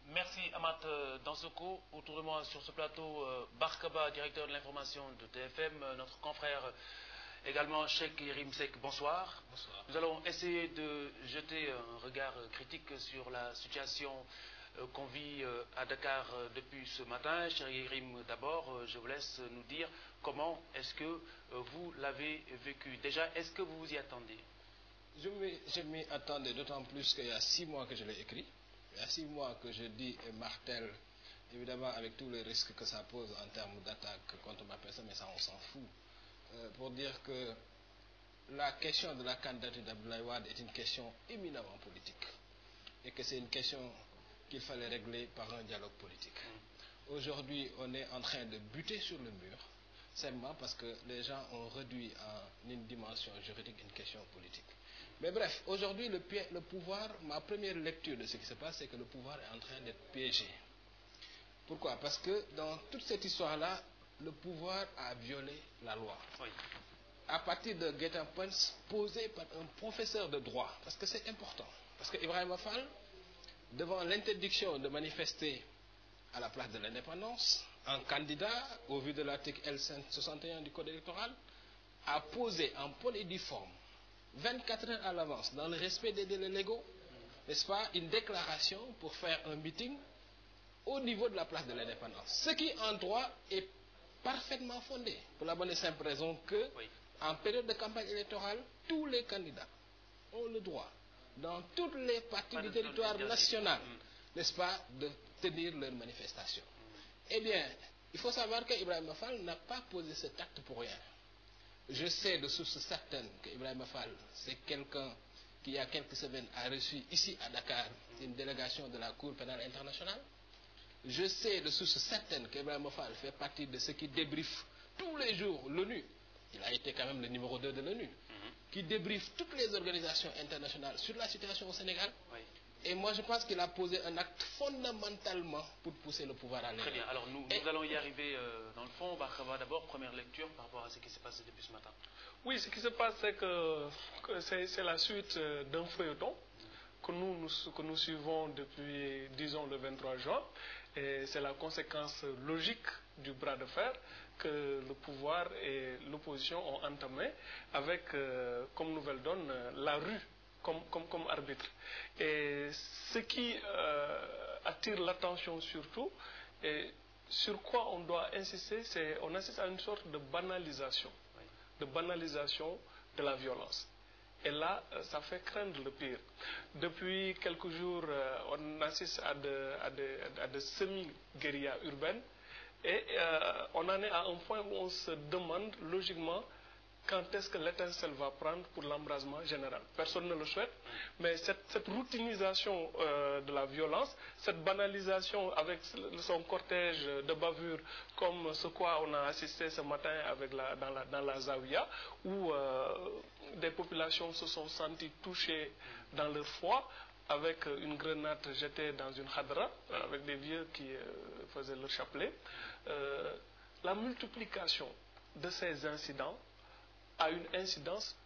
Merci Amath Dansoko. Autour de moi sur ce plateau, Barkaba, directeur de l'information de TFM, notre confrère également Cheikh Yérim Seck, bonsoir. Bonsoir. Nous allons essayer de jeter un regard critique sur la situation qu'on vit à Dakar depuis ce matin. Cheikh Yérim, d'abord, je vous laisse nous dire comment est-ce que vous l'avez vécu. Déjà, est-ce que vous vous y attendiez? Je m'y attendais, d'autant plus qu'il y a 6 mois que je l'ai écrit. Il y a 6 mois que je dis et martèle, évidemment avec tous les risques que ça pose en termes d'attaque contre ma personne, mais ça on s'en fout, pour dire que la question de la candidature d'Abdoulaye Wade est une question éminemment politique et que c'est une question qu'il fallait régler par un dialogue politique. Aujourd'hui, on est en train de buter sur le mur, simplement parce que les gens ont réduit en une dimension juridique une question politique. Mais bref, aujourd'hui, le pouvoir, ma première lecture de ce qui se passe, c'est que le pouvoir est en train d'être piégé. Pourquoi? Parce que dans toute cette histoire-là, le pouvoir a violé la loi. Oui. À partir de guet-apens posé par un professeur de droit, parce que c'est important. Parce que Ibrahima Fall, devant l'interdiction de manifester à la place de l'indépendance, un candidat, au vu de l'article L61 du Code électoral, a posé en bonne et due forme, 24 heures à l'avance, dans le respect des délais légaux, n'est-ce pas, une déclaration pour faire un meeting au niveau de la place de l'indépendance. Ce qui, en droit, est parfaitement fondé, pour la bonne et simple raison que, en période de campagne électorale, tous les candidats ont le droit, dans toutes les parties du territoire national, n'est-ce pas, de tenir leur manifestation. Eh bien, il faut savoir qu'Ibrahima Fall n'a pas posé cet acte pour rien. Je sais de sources certaines qu'Ibrahima Fall, c'est quelqu'un qui, il y a quelques semaines, a reçu ici à Dakar une délégation de la Cour pénale internationale. Je sais de sources certaines qu'Ibrahima Fall fait partie de ceux qui débriefent tous les jours l'ONU. Il a été quand même le numéro 2 de l'ONU, qui débriefe toutes les organisations internationales sur la situation au Sénégal. Oui. Et moi, je pense qu'il a posé un acte fondamentalement pour pousser le pouvoir à l'aider. Très bien. Alors, nous allons y arriver dans le fond. Barkaba, d'abord, première lecture par rapport à ce qui s'est passé depuis ce matin. Oui, ce qui se passe, c'est que c'est la suite d'un feuilleton que nous suivons depuis, disons, le 23 juin. Et c'est la conséquence logique du bras de fer que le pouvoir et l'opposition ont entamé avec, comme nouvelle donne, la rue comme arbitre. Et ce qui attire l'attention surtout, et sur quoi on doit insister, c'est on assiste à une sorte de banalisation, de la violence. Et là, ça fait craindre le pire. Depuis quelques jours, on assiste à des semi-guérillas urbaines et on en est à un point où on se demande logiquement quand est-ce que l'étincelle va prendre pour l'embrasement général. Personne ne le souhaite, mais cette routinisation de la violence, cette banalisation avec son cortège de bavures, comme ce quoi on a assisté ce matin avec dans la Zawiya, où des populations se sont senties touchées dans leur foi, avec une grenade jetée dans une khadra, avec des vieux qui faisaient leur chapelet. La multiplication de ces incidents a une incidence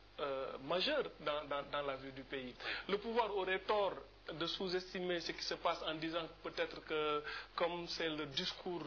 majeure dans la vie du pays. Le pouvoir aurait tort de sous-estimer ce qui se passe en disant peut-être que, comme c'est le discours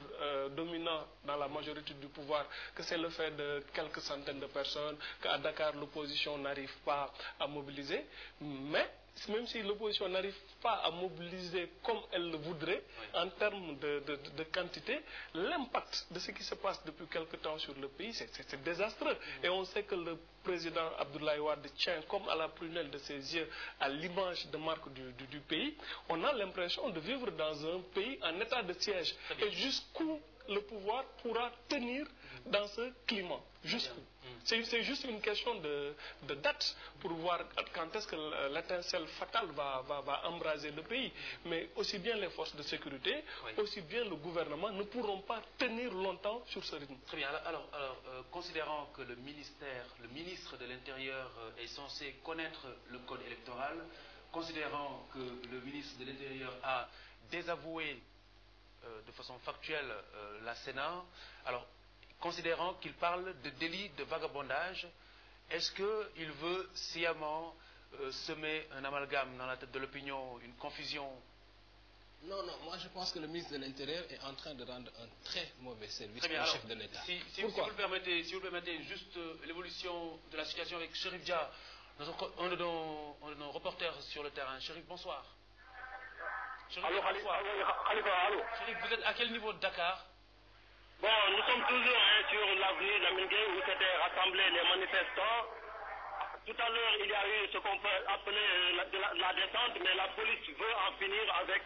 dominant dans la majorité du pouvoir, que c'est le fait de quelques centaines de personnes, qu'à Dakar l'opposition n'arrive pas à mobiliser, mais même si l'opposition n'arrive pas à mobiliser comme elle le voudrait, en termes de quantité, l'impact de ce qui se passe depuis quelque temps sur le pays, c'est désastreux. Et on sait que le président Abdoulaye Wade tient comme à la prunelle de ses yeux à l'image de marque du pays. On a l'impression de vivre dans un pays en état de siège. Et jusqu'où le pouvoir pourra tenir dans ce climat? Jusqu'où? C'est juste une question de date pour voir quand est-ce que l'étincelle fatale va embraser le pays. Mais aussi bien les forces de sécurité, aussi bien le gouvernement ne pourront pas tenir longtemps sur ce rythme. Très bien. Alors considérant que le ministre de l'Intérieur est censé connaître le code électoral, considérant que le ministre de l'Intérieur a désavoué de façon factuelle la Sénat, alors considérant qu'il parle de délit de vagabondage, est-ce qu'il veut sciemment semer un amalgame dans la tête de l'opinion, une confusion? Non, moi je pense que le ministre de l'Intérieur est en train de rendre un très mauvais service Très bien, au alors, chef de l'État. Si vous le permettez, juste l'évolution de la situation avec Chérif Dia, un de nos reporters sur le terrain. Chérif, bonsoir. Allô, Khalifa, allô. Chérif, vous êtes à quel niveau de Dakar? Bon, nous sommes toujours sur l'avenue Lamine Gueye où s'étaient rassemblés les manifestants. Tout à l'heure, il y a eu ce qu'on peut appeler la descente, mais la police veut en finir avec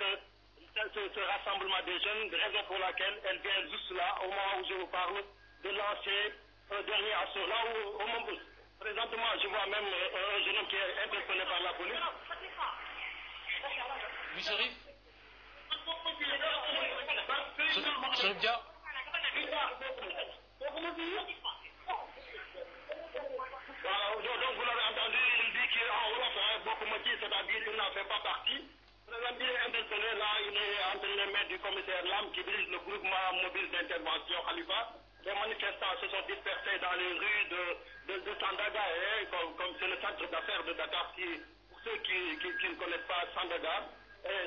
ce rassemblement des jeunes, raison pour laquelle elle vient juste là, au moment où je vous parle, de lancer un dernier assaut. Là où, présentement, je vois même un jeune homme qui est interpellé par la police. Oui, Chérif. Chérif Dia. Donc vous l'avez entendu, il dit qu'il est en Wolof, beaucoup moitié, c'est-à-dire qu'il n'en fait pas partie. Il est interpellé là, il est entre les mains du commissaire Lam qui dirige le groupement mobile d'intervention Khalifa. Les manifestants se sont dispersés dans les rues de Sandaga, comme c'est le centre d'affaires de Dakar, pour ceux qui ne connaissent pas Sandaga.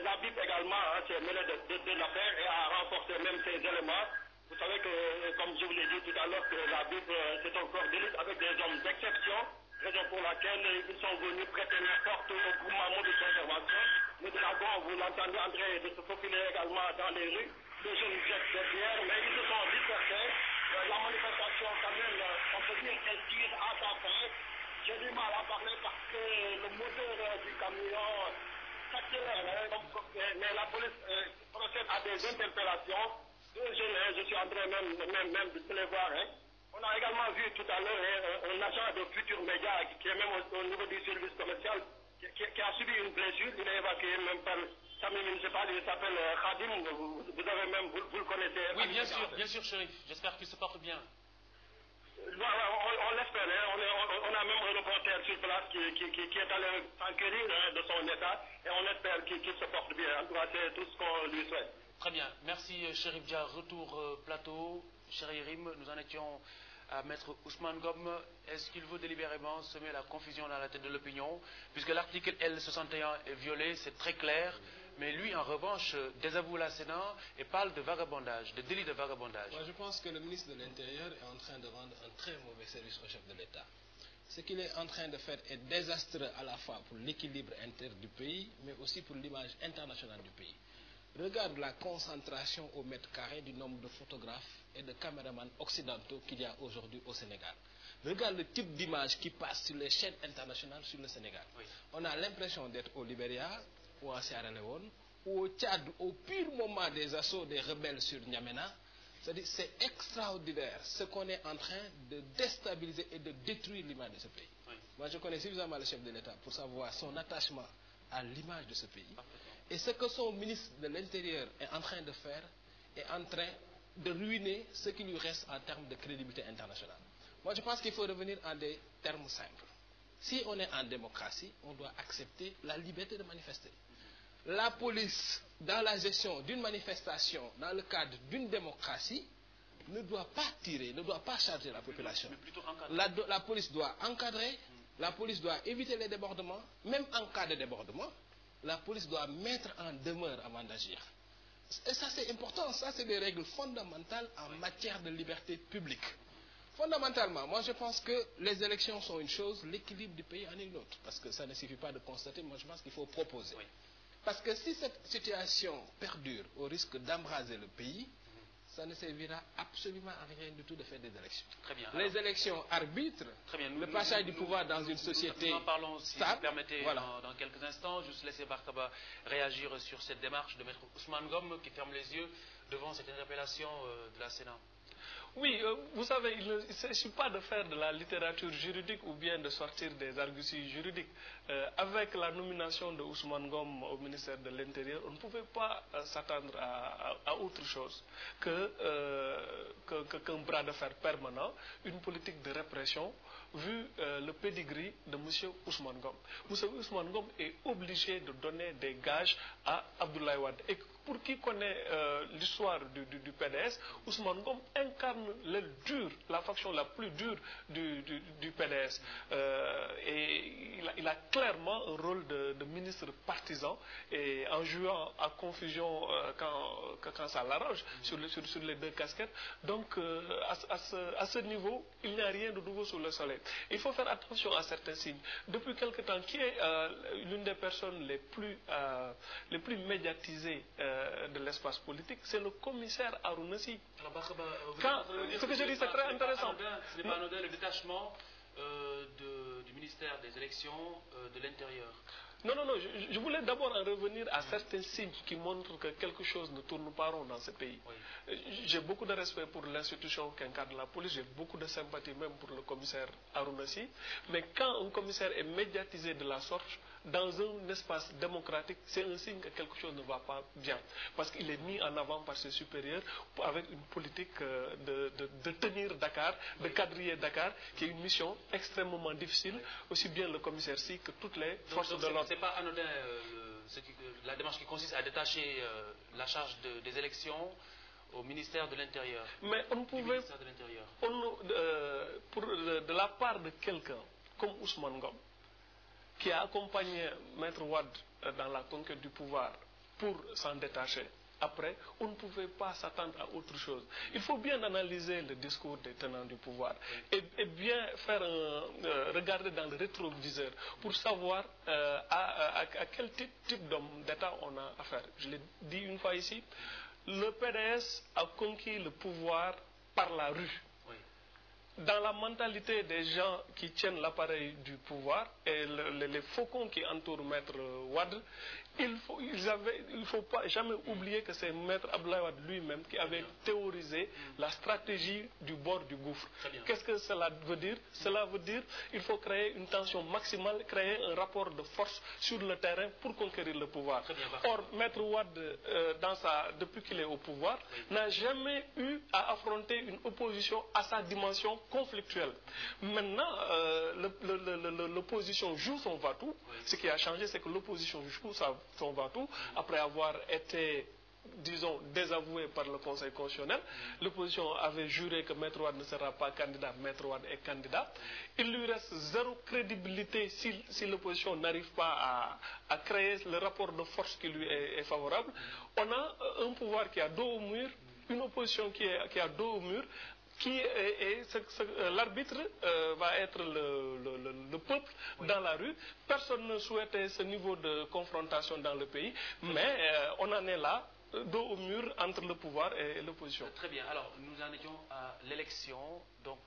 La BIP également s'est mêlée de l'affaire et a renforcé même ses éléments. Vous savez que, comme je vous l'ai dit tout à l'heure, que la BIP c'est un corps d'élite avec des hommes d'exception, raison pour laquelle ils sont venus prêter main forte au groupement mobile d'intervention. Le dragon, vous l'entendez en train de se faufiler également dans les rues. Les jeunes jettent derrière, mais ils se sont dispersés. La manifestation, quand même, on peut dire qu'elle tire à sa fin. J'ai du mal à parler parce que le moteur du camion s'accélère, mais la police procède à des interpellations. Je suis en train même de les voir. On a également vu tout à l'heure un agent de Futur Média qui est même au niveau du service commercial qui a subi une blessure. Il est évacué même par Sami municipal, il s'appelle Khadim. Vous avez même, vous le connaissez. Oui, bien sûr, Chérif. J'espère qu'il se porte bien. On l'espère. On a même un reporter sur place qui est allé s'enquérir de son état et on espère qu'il se porte bien. En tout cas, c'est tout ce qu'on lui souhaite. Très bien. Merci, Chérif Dia. Retour plateau. Cher Yérim, nous en étions à Maître Ousmane Gom. Est-ce qu'il veut délibérément semer la confusion dans la tête de l'opinion? Puisque l'article L61 est violé, c'est très clair. Mais lui, en revanche, désavoue la Sénat et parle de vagabondage, de délit de vagabondage. Moi, je pense que le ministre de l'Intérieur est en train de rendre un très mauvais service au chef de l'État. Ce qu'il est en train de faire est désastreux à la fois pour l'équilibre interne du pays, mais aussi pour l'image internationale du pays. Regarde la concentration au mètre carré du nombre de photographes et de caméramans occidentaux qu'il y a aujourd'hui au Sénégal. Regarde le type d'image qui passe sur les chaînes internationales sur le Sénégal. Oui. On a l'impression d'être au Libéria ou en Sierra Leone ou au Tchad, au pire moment des assauts des rebelles sur N'Djamena. C'est-à-dire, c'est extraordinaire ce qu'on est en train de déstabiliser et de détruire l'image de ce pays. Oui. Moi, je connais suffisamment le chef de l'État pour savoir son attachement à l'image de ce pays. Et ce que son ministre de l'Intérieur est en train de faire est en train de ruiner ce qui lui reste en termes de crédibilité internationale. Moi, je pense qu'il faut revenir en des termes simples. Si on est en démocratie, on doit accepter la liberté de manifester. La police, dans la gestion d'une manifestation, dans le cadre d'une démocratie, ne doit pas tirer, ne doit pas charger la population. La police doit encadrer, la police doit éviter les débordements. Même en cas de débordement, la police doit mettre en demeure avant d'agir. Et ça, c'est important. Ça, c'est des règles fondamentales en matière de liberté publique. Fondamentalement, moi, je pense que les élections sont une chose, l'équilibre du pays en est une autre. Parce que ça ne suffit pas de constater, moi, je pense qu'il faut proposer. Oui. Parce que si cette situation perdure au risque d'embraser le pays, ça ne servira absolument à rien du tout de faire des élections. Très bien. Les élections arbitrent le passage du pouvoir dans une société nous en parlons, si stable. vous permettez, Voilà. dans quelques instants. Juste laisser Barkaba réagir sur cette démarche de Maître Ousmane Ngom qui ferme les yeux devant cette interpellation de la Sénat. Oui, vous savez, il ne s'agit pas de faire de la littérature juridique ou bien de sortir des arguties juridiques. Avec la nomination de Ousmane Ngom au ministère de l'Intérieur, on ne pouvait pas s'attendre à autre chose qu'un bras de fer permanent, une politique de répression, vu le pédigree de M. Ousmane Ngom. M. Ousmane Ngom est obligé de donner des gages à Abdoulaye Wade. Et pour qui connaît l'histoire du PDS, Ousmane Ngom incarne l'aile dure, la faction la plus dure du PDS. Et il a clairement un rôle de ministre partisan et en jouant à confusion quand ça l'arrange sur les deux casquettes. Donc à ce niveau, il n'y a rien de nouveau sous le soleil. Il faut faire attention à certains signes. Depuis quelque temps, qui est l'une des personnes les plus médiatisées de l'espace politique, c'est le commissaire Harouna Sy. Ce que je dis, c'est très intéressant. Ce n'est pas anodin le détachement du ministère des élections de l'Intérieur. Non, je voulais d'abord en revenir à certains signes qui montrent que quelque chose ne tourne pas rond dans ce pays. Oui. J'ai beaucoup de respect pour l'institution qu'incarne la police, j'ai beaucoup de sympathie même pour le commissaire Harouna Sy, mais quand un commissaire est médiatisé de la sorte, dans un espace démocratique, c'est un signe que quelque chose ne va pas bien. Parce qu'il est mis en avant par ses supérieurs avec une politique de tenir Dakar, de quadriller Dakar, qui est une mission extrêmement difficile, aussi bien le commissaire Sy que toutes les forces de l'ordre. C'est pas anodin la démarche qui consiste à détacher la charge des élections au ministère de l'Intérieur. Mais on pouvait, de la part de quelqu'un comme Ousmane Ngom, qui a accompagné Maître Wade dans la conquête du pouvoir pour s'en détacher. Après, on ne pouvait pas s'attendre à autre chose. Il faut bien analyser le discours des tenants du pouvoir et bien regarder dans le rétroviseur pour savoir à quel type d'homme d'État on a affaire. Je l'ai dit une fois ici, le PDS a conquis le pouvoir par la rue. Dans la mentalité des gens qui tiennent l'appareil du pouvoir et les faucons qui entourent Maître Wade, il ne faut pas jamais oublier que c'est Maître Abdoulaye Wade lui-même qui avait théorisé la stratégie du bord du gouffre. Qu'est-ce que cela veut dire? Cela veut dire qu'il faut créer une tension maximale, créer un rapport de force sur le terrain pour conquérir le pouvoir. Or, Maître Wade, depuis qu'il est au pouvoir, n'a jamais eu à affronter une opposition à sa dimension conflictuelle. Maintenant, l'opposition joue son va-tout. Ce qui a changé, c'est que l'opposition joue son va-tout après avoir été, disons, désavoué par le Conseil constitutionnel. L'opposition avait juré que Maître Wade ne sera pas candidat. Maître Wade est candidat. Il lui reste zéro crédibilité si l'opposition n'arrive pas à créer le rapport de force qui lui est favorable. On a un pouvoir qui a dos au mur, une opposition qui a dos au mur. L'arbitre va être le peuple dans la rue. Personne ne souhaitait ce niveau de confrontation dans le pays, mais on en est là, dos au mur entre le pouvoir et l'opposition. Très bien, alors nous en étions à l'élection. Donc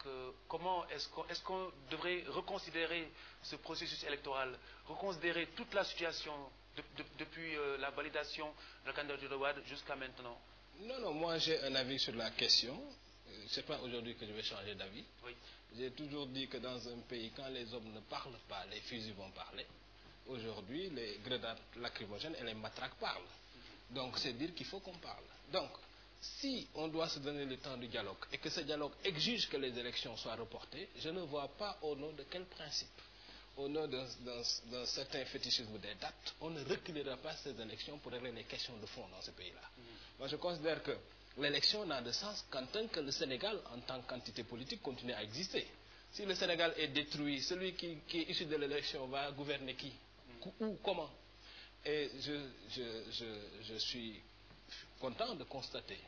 comment est-ce qu'on devrait reconsidérer ce processus électoral, reconsidérer toute la situation depuis la validation de la candidature de Wade jusqu'à maintenant? Non, moi j'ai un avis sur la question. C'est pas aujourd'hui que je vais changer d'avis. Oui. J'ai toujours dit que dans un pays, quand les hommes ne parlent pas, les fusils vont parler. Aujourd'hui, les grenades lacrymogènes et les matraques parlent. Donc c'est dire qu'il faut qu'on parle. Donc, si on doit se donner le temps du dialogue et que ce dialogue exige que les élections soient reportées, je ne vois pas au nom de quel principe. Au nom d'un certain fétichisme des dates, on ne reculera pas ces élections pour régler les questions de fond dans ce pays-là. Moi, je considère que l'élection n'a de sens qu'en tant que le Sénégal, en tant qu'entité politique, continue à exister. Si le Sénégal est détruit, celui qui est issu de l'élection va gouverner qui? Où? Comment? Et je suis content de constater,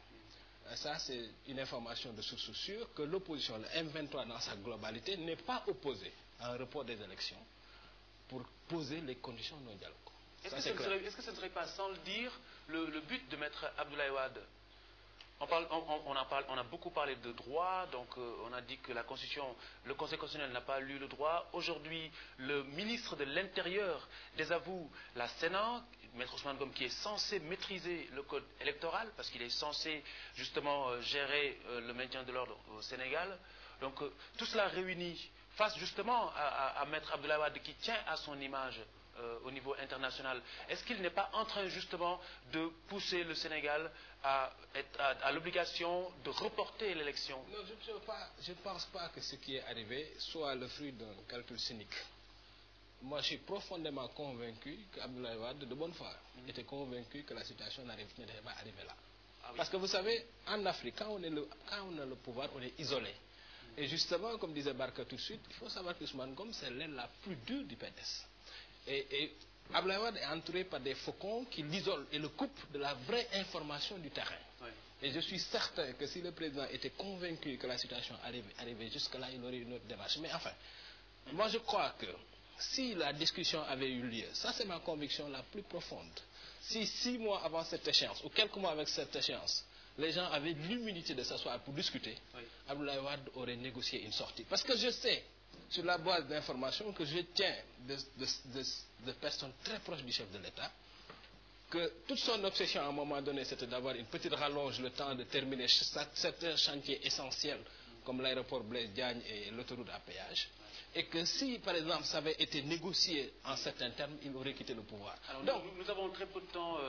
ça c'est une information de source sûre, que l'opposition, le M23 dans sa globalité, n'est pas opposée à un report des élections pour poser les conditions d'un dialogue. Est-ce que ce ne serait pas, sans le dire, le but de Maître Abdoulaye Wade? On a beaucoup parlé de droit, donc on a dit que la Constitution, le Conseil constitutionnel n'a pas lu le droit. Aujourd'hui, le ministre de l'Intérieur désavoue la Sénat, Maître Ousmane Ngom, qui est censé maîtriser le code électoral, parce qu'il est censé justement gérer le maintien de l'ordre au Sénégal. Donc tout cela réuni face justement à Maître Abdoulaye Wade, qui tient à son image au niveau international. Est-ce qu'il n'est pas en train justement de pousser le Sénégal à l'obligation de reporter l'élection? Non, je ne pense pas que ce qui est arrivé soit le fruit d'un calcul cynique. Moi, je suis profondément convaincu qu'Abdoulaye Wade, de bonne foi, était convaincu que la situation n'était pas arrivée là. Ah oui. Parce que vous savez, en Afrique, quand on a le pouvoir, on est isolé. Et justement, comme disait Barka tout de suite, il faut savoir que Ousmane Ngom, c'est l'aile la plus dure du PDS. Et Abdoulaye Wade est entouré par des faucons qui l'isolent et le coupent de la vraie information du terrain. Oui. Et je suis certain que si le président était convaincu que la situation arrivait jusque-là, il aurait une autre démarche. Mais enfin, moi je crois que si la discussion avait eu lieu, ça c'est ma conviction la plus profonde, si 6 mois avant cette échéance, ou quelques mois avec cette échéance, les gens avaient l'humilité de s'asseoir pour discuter, oui, Abdoulaye Wade aurait négocié une sortie. Parce que je sais, sur la base d'informations que je tiens de personnes très proches du chef de l'État, que toute son obsession à un moment donné, c'était d'avoir une petite rallonge, le temps de terminer certains chantiers essentiels, comme l'aéroport Blaise Diagne et l'autoroute à péage, et que si, par exemple, ça avait été négocié en certains termes, il aurait quitté le pouvoir. Alors, donc, nous avons très peu de temps.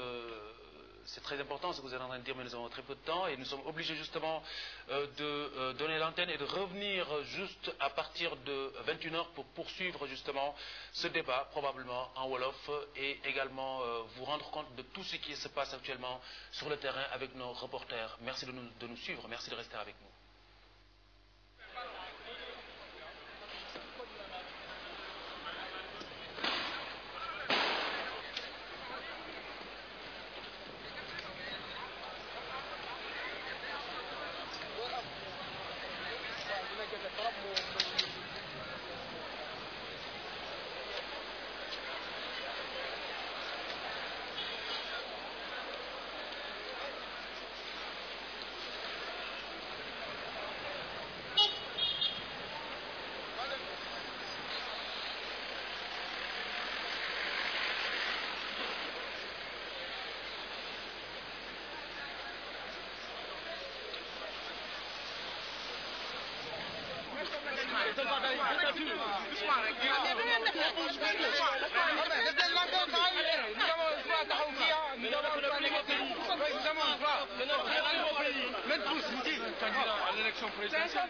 C'est très important ce que vous êtes en train de dire, mais nous avons très peu de temps et nous sommes obligés justement de donner l'antenne et de revenir juste à partir de 21h pour poursuivre justement ce débat, probablement en Wolof, et également vous rendre compte de tout ce qui se passe actuellement sur le terrain avec nos reporters. Merci de nous suivre, merci de rester avec nous. L'élection présidentielle.